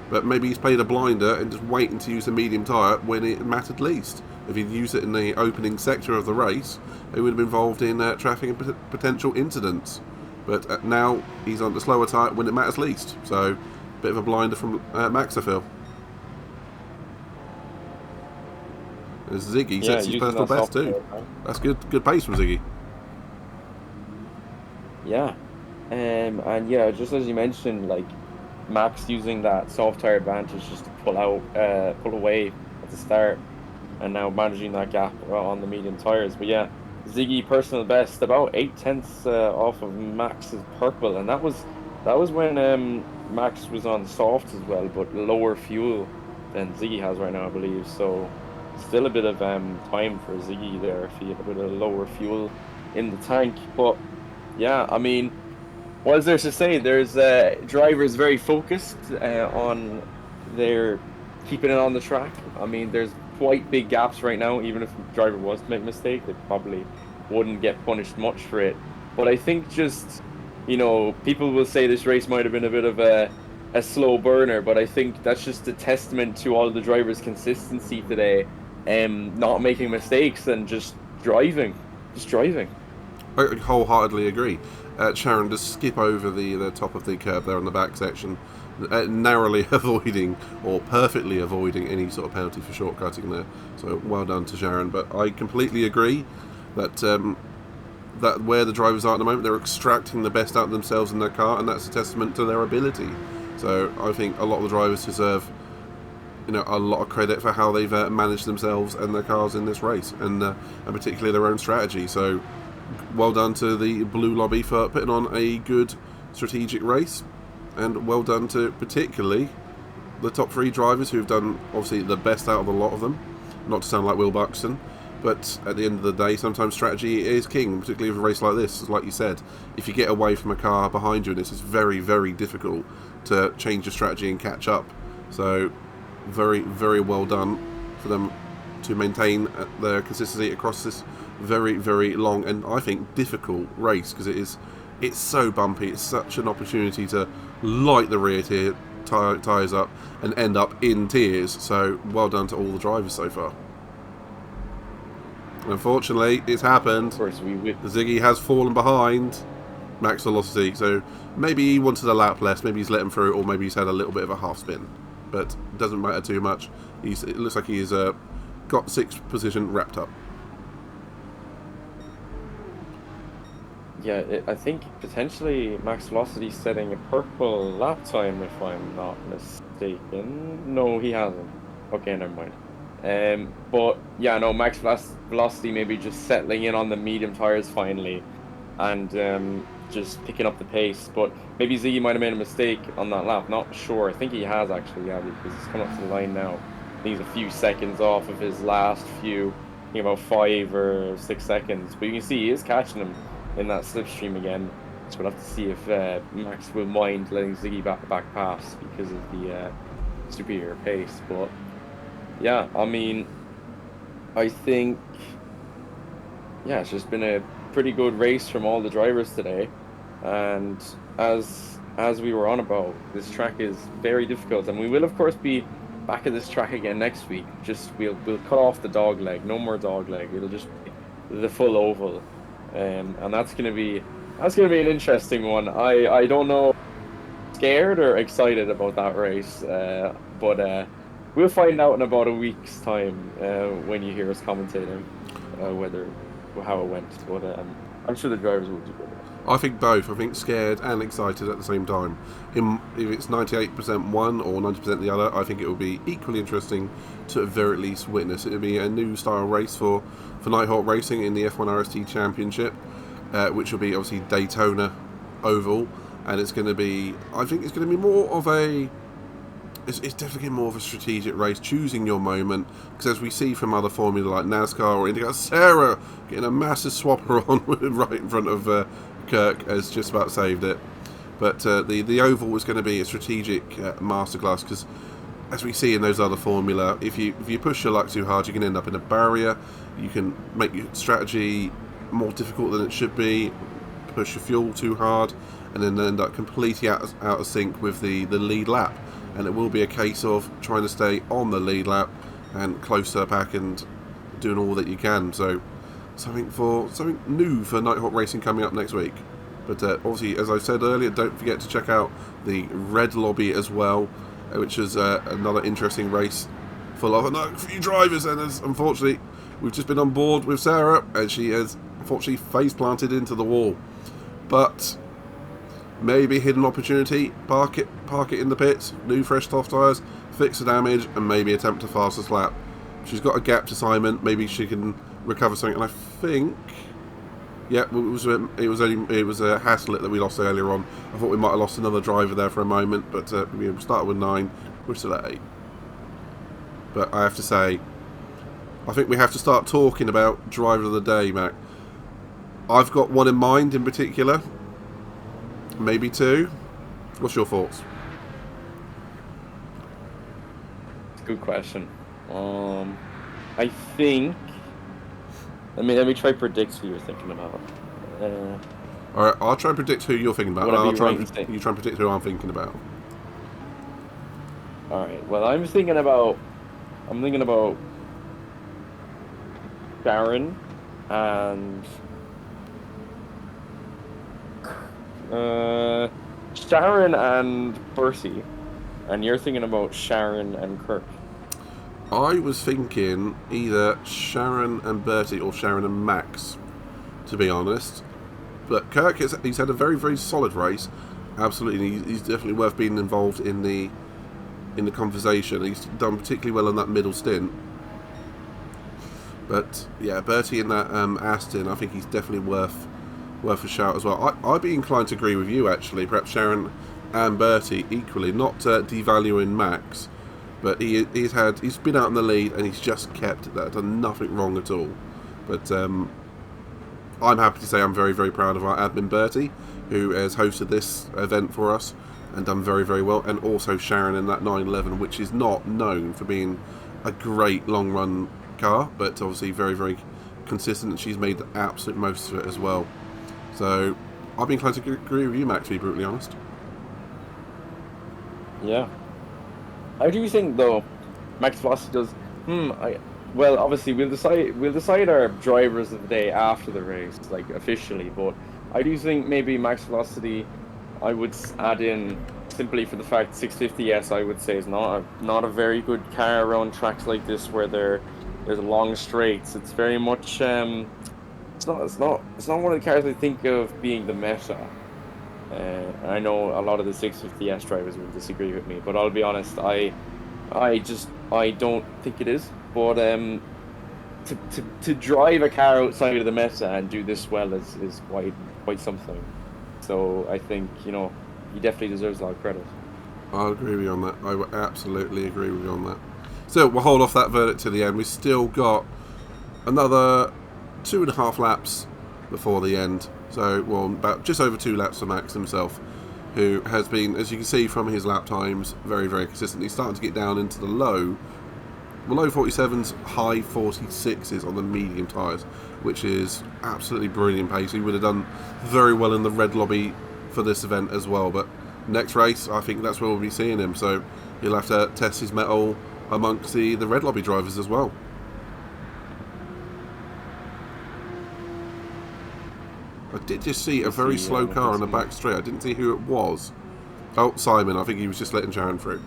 but maybe he's played a blinder and just waiting to use the medium tyre when it mattered least. If he'd used it in the opening sector of the race, it would have been involved in traffic and potential incidents. But now he's on the slower tyre when it matters least, so bit of a blinder from Max, I feel. As Ziggy sets his personal best too. That's good pace from Ziggy. Yeah, and yeah, just as you mentioned, like Max using that soft tire advantage just to pull away at the start, and now managing that gap on the medium tires. But yeah, Ziggy personal best, about 8/10 off of Max's purple, and that was when Max was on softs as well, but lower fuel than Ziggy has right now, I believe. So still a bit of time for Ziggy there if he had a bit of lower fuel in the tank. But yeah, I mean, what is there to say? There's drivers very focused on their keeping it on the track. I mean, there's quite big gaps right now. Even if the driver was to make a mistake, they probably wouldn't get punished much for it. But I think just, people will say this race might have been a bit of a slow burner, but I think that's just a testament to all the drivers' consistency today, not making mistakes and just driving. I wholeheartedly agree. Sharon does skip over the top of the curb there on the back section, narrowly avoiding or perfectly avoiding any sort of penalty for shortcutting there. So well done to Sharon. But I completely agree that that where the drivers are at the moment, they're extracting the best out of themselves in their car, and that's a testament to their ability. So I think a lot of the drivers deserve, a lot of credit for how they've managed themselves and their cars in this race, and particularly their own strategy. So well done to the Blue Lobby for putting on a good strategic race, and well done to particularly the top 3 drivers who've done obviously the best out of a lot of them. Not to sound like Will Buxton, but at the end of the day, sometimes strategy is king, particularly with a race like this. Like you said, if you get away from a car behind you in this, it's very, very difficult to change your strategy and catch up. So very, very well done for them to maintain their consistency across this very, very long and I think difficult race, because it's so bumpy. It's such an opportunity to light the rear tyres up and end up in tears. So well done to all the drivers so far. Unfortunately, it's happened. Of course, Ziggy has fallen behind max velocity, so maybe he wanted a lap less, maybe he's let him through, or maybe he's had a little bit of a half spin. But it doesn't matter too much. It looks like he's got 6th position wrapped up. Yeah, I think potentially max velocity setting a purple lap time, if I'm not mistaken. No, he hasn't. Okay, never mind. But yeah, no, max velocity maybe just settling in on the medium tires finally, and just picking up the pace. But maybe Ziggy might have made a mistake on that lap. Not sure. I think he has actually, yeah, because he's coming up to the line now. I think he's a few seconds off of his last few, I think about 5 or 6 seconds. But you can see he is catching him in that slipstream again. So we'll have to see if Max will mind letting Ziggy back pass because of the superior pace. But yeah, I mean, I think, yeah, it's just been a pretty good race from all the drivers today. And as we were on about, this track is very difficult, and we will of course be back at this track again next week. Just we'll cut off the dog leg, no more dog leg. It'll just be the full oval, and that's gonna be an interesting one. I don't know, scared or excited about that race, but we'll find out in about a week's time when you hear us commentating how it went. But I'm sure the drivers will do better. I think both. I think scared and excited at the same time. If it's 98% one or 90% the other, I think it will be equally interesting to at very least witness. It will be a new style race for Nighthawk Racing in the F1 RST Championship, which will be obviously Daytona Oval, and it's going to be, I think it's going to be more of a, it's definitely more of a strategic race, choosing your moment, because as we see from other formula like NASCAR or IndyCar, Sarah getting a massive swapper on right in front of Kirk has just about saved it. But the oval was going to be a strategic masterclass, because as we see in those other formula, if you push your luck too hard, you can end up in a barrier. You can make your strategy more difficult than it should be, push your fuel too hard, and then end up completely out of sync with the lead lap. And it will be a case of trying to stay on the lead lap and closer back and doing all that you can. So something new for Nighthawk Racing coming up next week. But obviously, as I said earlier, don't forget to check out the Red Lobby as well, which is another interesting race full of a few drivers. And as unfortunately, we've just been on board with Sarah, and she has unfortunately face planted into the wall. But maybe hidden opportunity, park it in the pits, new fresh soft tyres, fix the damage, and maybe attempt a fastest lap. She's got a gap to Simon, maybe she can recover something. And I think, yeah, it was a Haslett that we lost earlier on. I thought we might have lost another driver there for a moment, but we started with 9, we're still at 8. But I have to say, I think we have to start talking about driver of the day, Mac. I've got one in mind in particular. Maybe 2. What's your thoughts? Good question. I think. Let me try to predict who you're thinking about. All right, I'll try and predict who you're thinking about. You try and predict who I'm thinking about. All right. Well, I'm thinking about Sharon and Bertie, and you're thinking about Sharon and Kirk. I was thinking either Sharon and Bertie or Sharon and Max, to be honest. But Kirk, he's had a very, very solid race. Absolutely, he's definitely worth being involved in the conversation. He's done particularly well in that middle stint. But yeah, Bertie in that Aston, I think he's definitely worth a shout as well. I'd be inclined to agree with you, actually. Perhaps Sharon and Bertie equally, not devaluing Max, but he's been out in the lead and he's just kept that, done nothing wrong at all. But I'm happy to say I'm very, very proud of our admin Bertie, who has hosted this event for us and done very, very well, and also Sharon in that 911, which is not known for being a great long run car, but obviously very, very consistent, and she's made the absolute most of it as well. So I've been inclined to agree with you, Max, to be brutally honest. Yeah. How do you think though Max Velocity does? Well, obviously we'll decide our drivers of the day after the race, like officially. But I do think maybe Max Velocity, I would add in simply for the fact 650S, I would say, is not a very good car around tracks like this where there's long straights. It's very much it's not one of the cars I think of being the meta. I know a lot of the 650S drivers will disagree with me, but I'll be honest, I don't think it is. But to drive a car outside of the meta and do this well is quite something. So I think, he definitely deserves a lot of credit. I'll agree with you on that. I would absolutely agree with you on that. So we'll hold off that verdict to the end. We've still got another 2.5 laps before the end. So, well, about just over 2 laps for Max himself, who has been, as you can see from his lap times, very, very consistent. He's starting to get down into the low 47s, high 46s on the medium tyres, which is absolutely brilliant pace. He would have done very well in the red lobby for this event as well. But next race, I think that's where we'll be seeing him. So he'll have to test his mettle amongst the red lobby drivers as well. I did just see a very slow car on the back straight. I didn't see who it was. Oh, Simon. I think he was just letting Sharon through.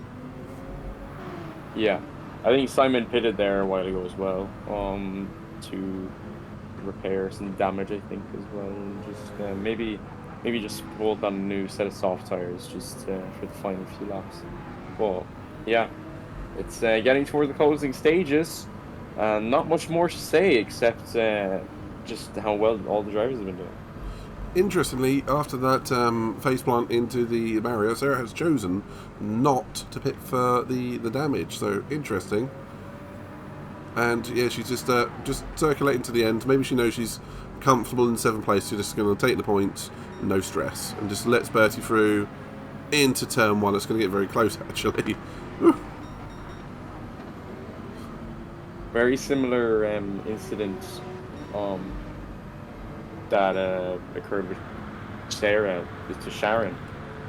Yeah. I think Simon pitted there a while ago as well, to repair some damage, I think, as well, and just maybe just bolt on a new set of soft tires just for the final few laps. But yeah, it's getting toward the closing stages, and not much more to say except just how well all the drivers have been doing. Interestingly, after that faceplant into the barrier, Sarah has chosen not to pit for the damage. So interesting. And yeah, she's just circulating to the end. Maybe she knows she's comfortable in 7th place. She's just going to take the points, no stress, and just lets Bertie through into turn 1. It's going to get very close, actually. Very similar incident that occurred with Sarah to Sharon.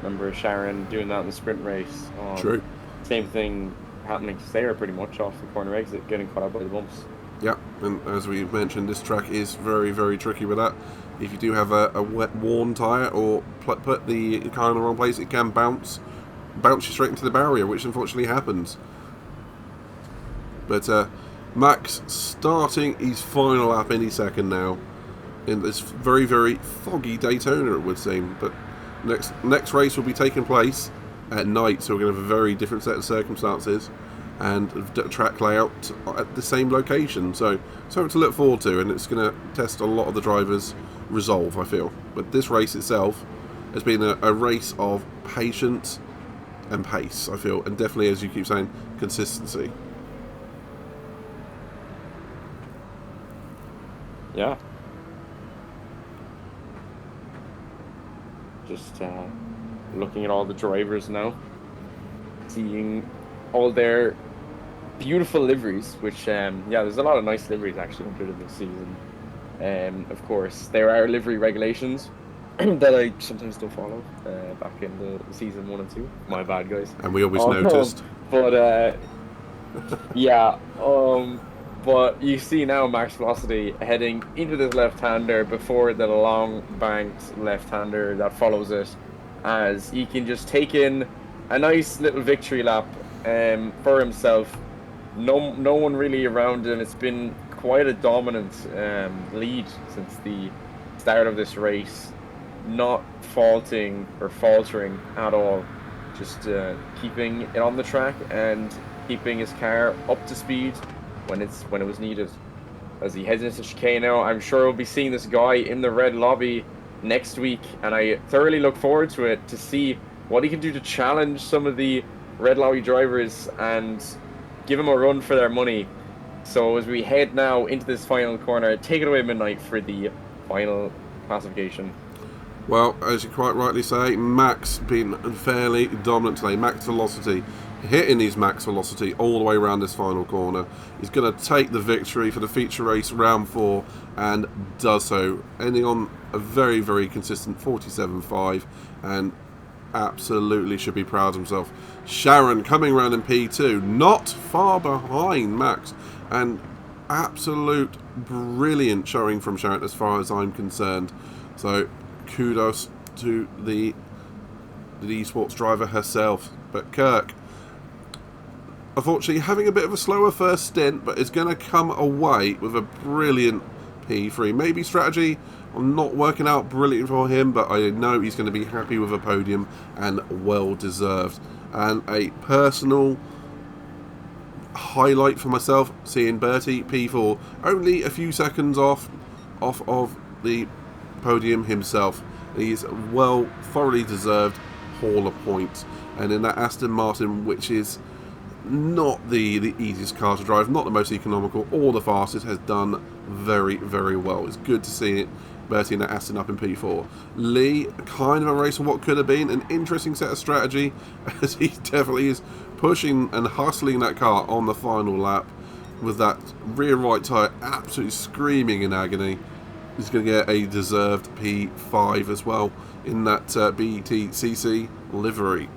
Remember Sharon doing that in the sprint race? True. Same thing happening to Sarah pretty much off the corner exit, getting caught out by the bumps. Yeah, and as we mentioned, this track is very, very tricky with that. If you do have a wet, worn tyre or put the car in the wrong place, it can bounce you straight into the barrier, which unfortunately happens. But Max starting his final lap any second now in this very, very foggy Daytona, it would seem. But next race will be taking place at night, so we're going to have a very different set of circumstances and track layout at the same location. So something to look forward to, and it's going to test a lot of the drivers' resolve, I feel. But this race itself has been a race of patience and pace, I feel, and definitely, as you keep saying, consistency. Yeah. Just looking at all the drivers now, seeing all their beautiful liveries, which yeah, there's a lot of nice liveries actually included this season. Of course, there are livery regulations that I sometimes don't follow back in the season 1 and 2. My bad, guys. And we always noticed. But yeah, but you see now Max Velocity heading into this left-hander before the long banked left-hander that follows it, as he can just take in a nice little victory lap for himself. No one really around him. It's been quite a dominant lead since the start of this race, not faltering at all, just keeping it on the track and keeping his car up to speed when it was needed. As he heads into chicane now, I'm sure we'll be seeing this guy in the red lobby next week, and I thoroughly look forward to it, to see what he can do to challenge some of the red lobby drivers and give him a run for their money. So as we head now into this final corner, take it away, Midnight, for the final classification. Well, as you quite rightly say, Max been fairly dominant today. Max Velocity hitting his max velocity all the way around this final corner. He's going to take the victory for the feature race round 4 and does so, ending on a very, very consistent 47.5, and absolutely should be proud of himself. Sharon coming around in P2, not far behind Max, and absolute brilliant showing from Sharon as far as I'm concerned. So kudos to the eSports driver herself. But Kirk, unfortunately, having a bit of a slower first stint, but is going to come away with a brilliant P3. Maybe strategy not working out brilliant for him, but I know he's going to be happy with a podium, and well deserved. And a personal highlight for myself, seeing Bertie P4 only a few seconds off of the podium himself. He's well thoroughly deserved haul of points, and in that Aston Martin, which is not the easiest car to drive, not the most economical or the fastest, has done very, very well. It's good to see it. Bertie and Aston up in P4. Lee, kind of a race of what could have been an interesting set of strategy, as he definitely is pushing and hustling that car on the final lap with that rear right tyre absolutely screaming in agony. He's going to get a deserved P5 as well in that BTCC livery.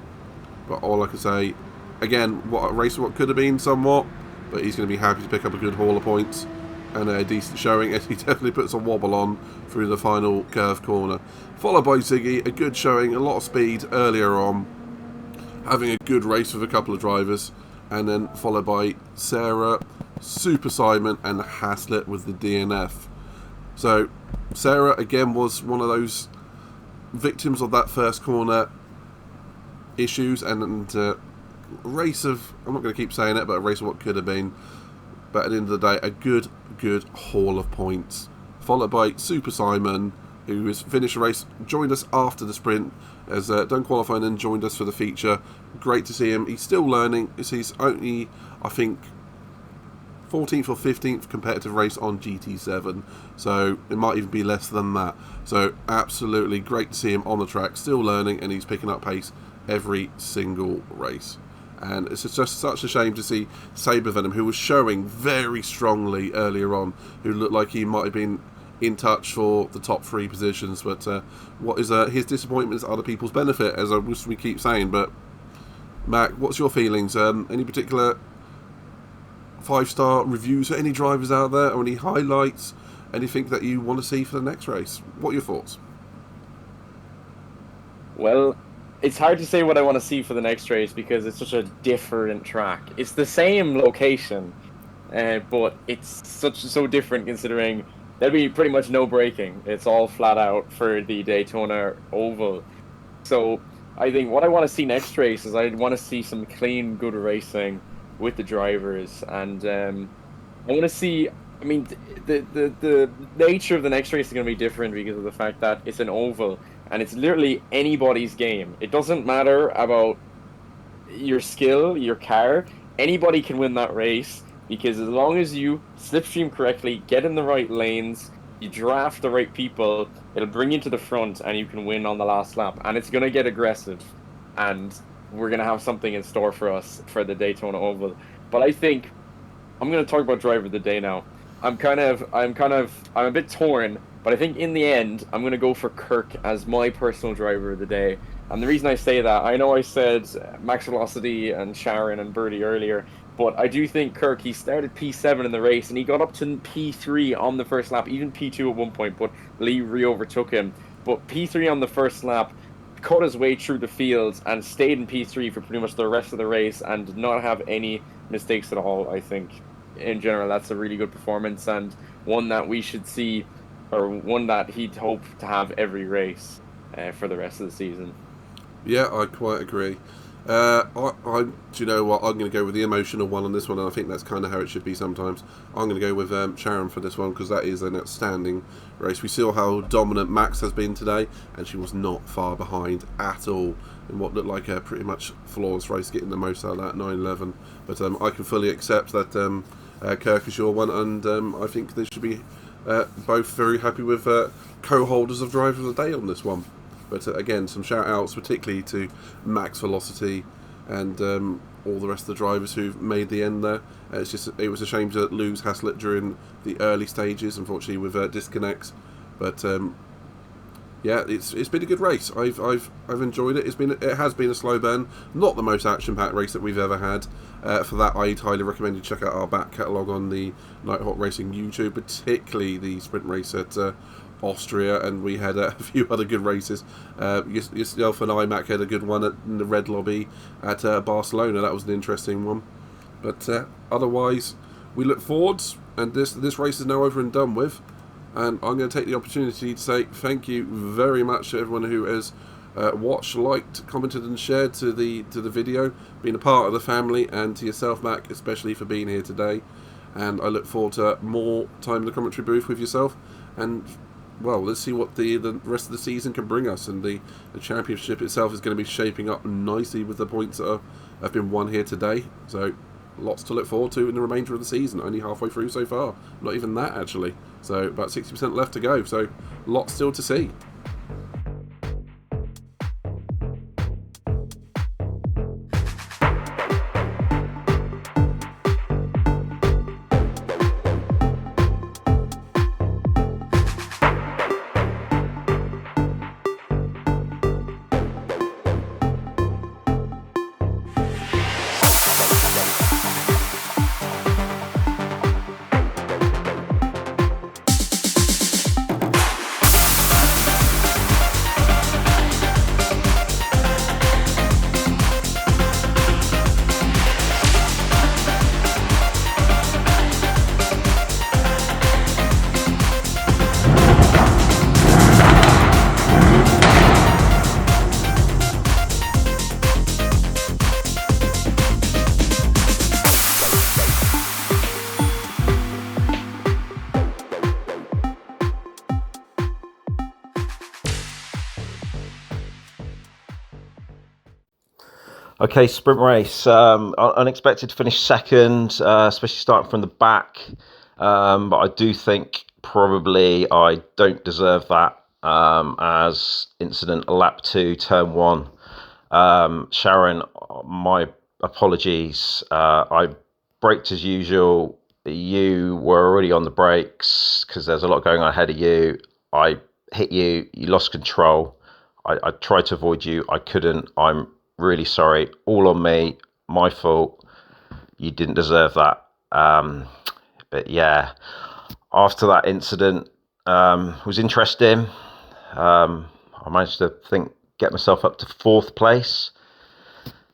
But all I can say, again, what a race of what could have been somewhat, but he's going to be happy to pick up a good haul of points and a decent showing, as he definitely puts a wobble on through the final curve corner. Followed by Ziggy, a good showing, a lot of speed earlier on, having a good race with a couple of drivers, and then followed by Sarah, Super Simon, and Haslett with the DNF. So Sarah again was one of those victims of that first corner issues, and a race of, I'm not going to keep saying it, but a race of what could have been. But at the end of the day, a good haul of points, followed by Super Simon, who has finished the race, joined us after the sprint, has done qualifying and joined us for the feature. Great to see him. He's still learning. He's only, I think, 14th or 15th competitive race on GT7, so it might even be less than that. So absolutely great to see him on the track, still learning, and he's picking up pace every single race. And it's just such a shame to see Saber Venom, who was showing very strongly earlier on, who looked like he might have been in touch for the top 3 positions, but what is his disappointment is other people's benefit, as we keep saying. But Mac, what's your feelings? Any particular 5-star reviews for any drivers out there, or any highlights, anything that you want to see for the next race? What are your thoughts? Well, it's hard to say what I want to see for the next race because it's such a different track. It's the same location, but it's so different considering there'll be pretty much no braking. It's all flat out for the Daytona Oval. So I think what I want to see next race is I want to see some clean, good racing with the drivers, and I want to see. I mean, the nature of the next race is going to be different because of the fact that it's an oval and it's literally anybody's game. It doesn't matter about your skill, your car. Anybody can win that race because as long as you slipstream correctly, get in the right lanes, you draft the right people, it'll bring you to the front and you can win on the last lap. And it's going to get aggressive, and we're going to have something in store for us for the Daytona Oval. But I think I'm going to talk about driver of the day now. I'm a bit torn, but I think in the end I'm going to go for Kirk as my personal driver of the day. And the reason I say that, I know I said Max Velocity and Sharon and Birdie earlier, but I do think Kirk, he started P7 in the race and he got up to P3 on the first lap, even P2 at one point, but Lee re-overtook him. But P3 on the first lap, cut his way through the fields and stayed in P3 for pretty much the rest of the race and did not have any mistakes at all. I think in general that's a really good performance, and one that we should see, or one that he'd hope to have every race for the rest of the season. Yeah, I quite agree. Do you know what? I'm going to go with the emotional one on this one, and I think that's kind of how it should be sometimes. I'm going to go with Sharon for this one because that is an outstanding race. We saw how dominant Max has been today, and she was not far behind at all in what looked like a pretty much flawless race, getting the most out of that 911. But I can fully accept that Kirk is your one, and I think they should be both very happy with co-holders of Driver of the Day on this one. But again, some shout-outs particularly to Max Velocity and all the rest of the drivers who've made the end there. It was a shame to lose Haslett during the early stages, unfortunately, with disconnects. But yeah, it's been a good race. I've enjoyed it. It has been a slow burn, not the most action-packed race that we've ever had. For that, I'd highly recommend you check out our back catalogue on the Nighthawk Racing YouTube, particularly the sprint race at Austria, and we had a few other good races. Yourself and I, Mac, had a good one in the Red Lobby at Barcelona. That was an interesting one. But otherwise, we look forwards, and this race is now over and done with. And I'm going to take the opportunity to say thank you very much to everyone who has watched, liked, commented and shared to the video, been a part of the family, and to yourself, Mac, especially for being here today. And I look forward to more time in the commentary booth with yourself. And well, let's see what the rest of the season can bring us. And the championship itself is going to be shaping up nicely with the points that have been won here today. So lots to look forward to in the remainder of the season. Only halfway through so far. Not even that, actually. So about 60% left to go. So lots still to see. Okay, sprint race. Unexpected to finish second, especially starting from the back. But I do think probably I don't deserve that as incident lap 2, turn 1. Sharon, my apologies. I braked as usual. You were already on the brakes because there's a lot going on ahead of you. I hit you. You lost control. I tried to avoid you. I couldn't. I'm really sorry. All on me. My fault. You didn't deserve that. But yeah, after that incident, was interesting. I managed to get myself up to 4th place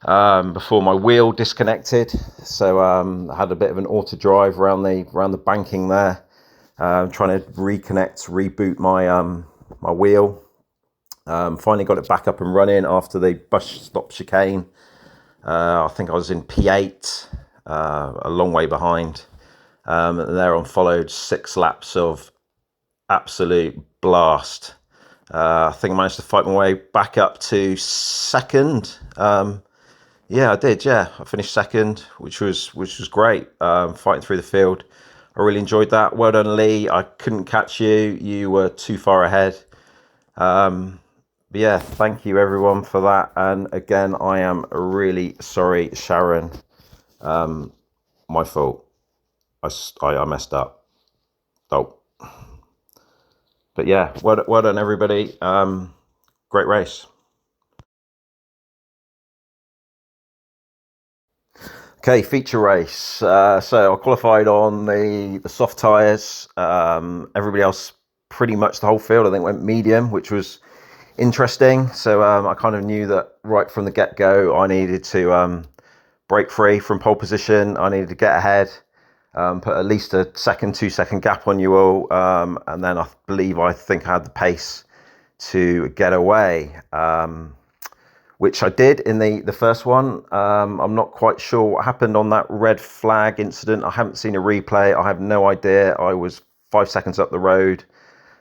before my wheel disconnected. So I had a bit of an auto drive around the banking there, trying to reboot my wheel. Finally got it back up and running after the bus stop chicane. I think I was in P8, a long way behind. And thereon followed 6 laps of absolute blast. I think I managed to fight my way back up to second. Yeah, I did. Yeah, I finished second, which was great. Fighting through the field, I really enjoyed that. Well done, Lee. I couldn't catch you. You were too far ahead. But yeah, thank you everyone for that. And again, I am really sorry, Sharon. My fault. I messed up. Oh. But yeah, well done everybody. Great race. Okay, feature race. So I qualified on the soft tyres. Everybody else, pretty much the whole field, I think went medium, which was interesting. So I kind of knew that right from the get-go I needed to break free from pole position. I needed to get ahead, put at least a 2-second gap on you all, and then I think I had the pace to get away, which I did in the first one. I'm not quite sure what happened on that red flag incident. I haven't seen a replay. I have no idea. I was 5 seconds up the road.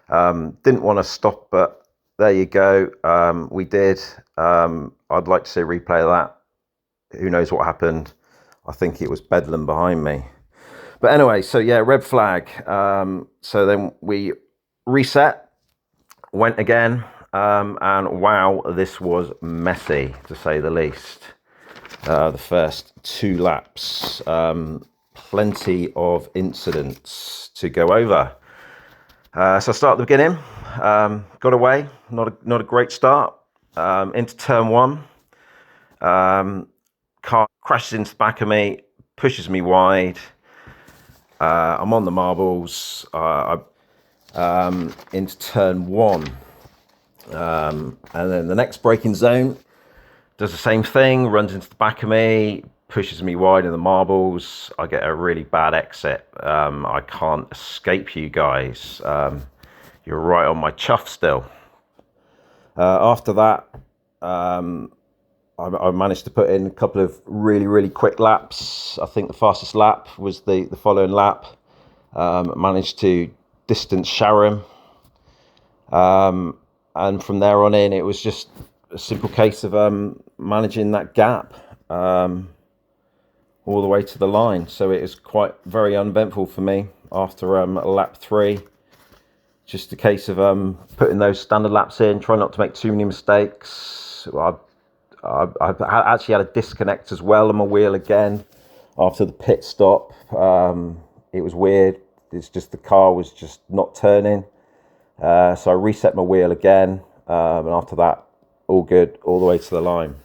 Didn't want to stop, but there you go. We did. I'd like to see a replay of that. Who knows what happened? I think it was Bedlam behind me. But anyway, so yeah, red flag. So then we reset, went again, and wow, this was messy, to say the least. The first 2 laps, plenty of incidents to go over. So I start at the beginning, got away, not a great start, into turn 1. Car crashes into the back of me, pushes me wide. I'm on the marbles, into turn 1. And then the next braking zone does the same thing, runs into the back of me, pushes me wide in the marbles. I get a really bad exit. I can't escape you guys. You're right on my chuff still. After that, I managed to put in a couple of really quick laps. I think the fastest lap was the following lap. Managed to distance Sharon. And from there on in, it was just a simple case of managing that gap all the way to the line. So it was very uneventful for me after lap 3. Just a case of putting those standard laps in, trying not to make too many mistakes. I actually had a disconnect as well on my wheel again after the pit stop. It was weird. It's just the car was just not turning. So I reset my wheel again, and after that, all good, all the way to the line.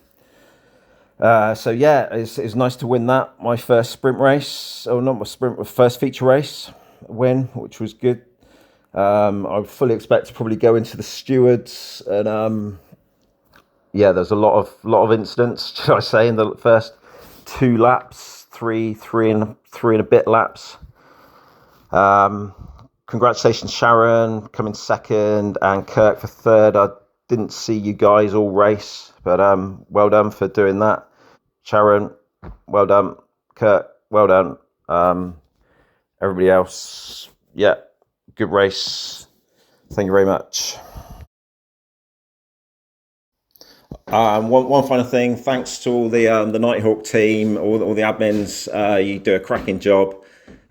So yeah, it's nice to win that. My first sprint race, not my sprint, my first feature race win, which was good. I fully expect to probably go into the stewards, and yeah, there's a lot of incidents, should I say, in the first 2 laps, three and a bit laps. Congratulations, Sharon, coming second, and Kirk for third. I didn't see you guys all race, but well done for doing that. Sharon, well done. Kirk, well done. Everybody else, yeah, good race. Thank you very much. One final thing. Thanks to all the Nighthawk team, all the admins. You do a cracking job.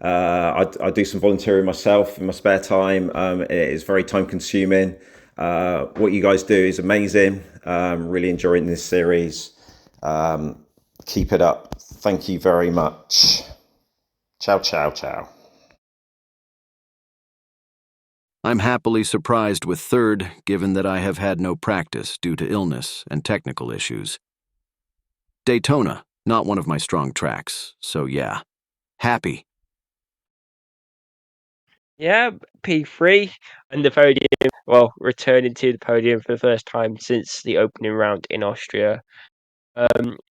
I do some volunteering myself in my spare time. It is very time consuming. What you guys do is amazing. Really enjoying this series. Keep it up. Thank you very much. Ciao, ciao, ciao. I'm happily surprised with third, given that I have had no practice due to illness and technical issues. Daytona, not one of my strong tracks, so yeah. Happy. Yeah, P3 and the podium. Well, returning to the podium for the first time since the opening round in Austria.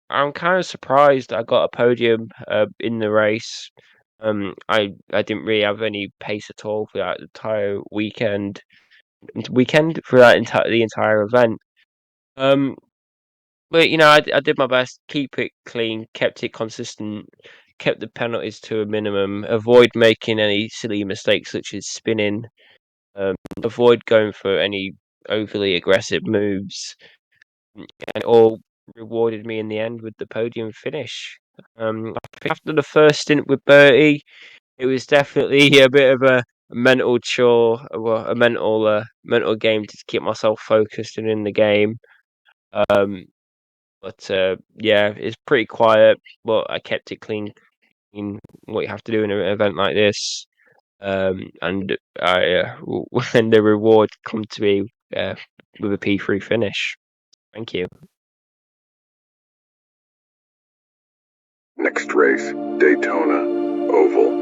I'm kind of surprised I got a podium in the race. I didn't really have any pace at all for that entire weekend for that the entire event. But I did my best, keep it clean, kept it consistent, kept the penalties to a minimum, avoid making any silly mistakes such as spinning, avoid going for any overly aggressive moves, and it all rewarded me in the end with the podium finish. I think after the first stint with Bertie, it was definitely a bit of a mental chore, a mental game to keep myself focused and in the game. But yeah, it's pretty quiet, but I kept it clean. What you have to do in an event like this, and when the reward come to me with a P3 finish. Thank you. Next race, Daytona Oval.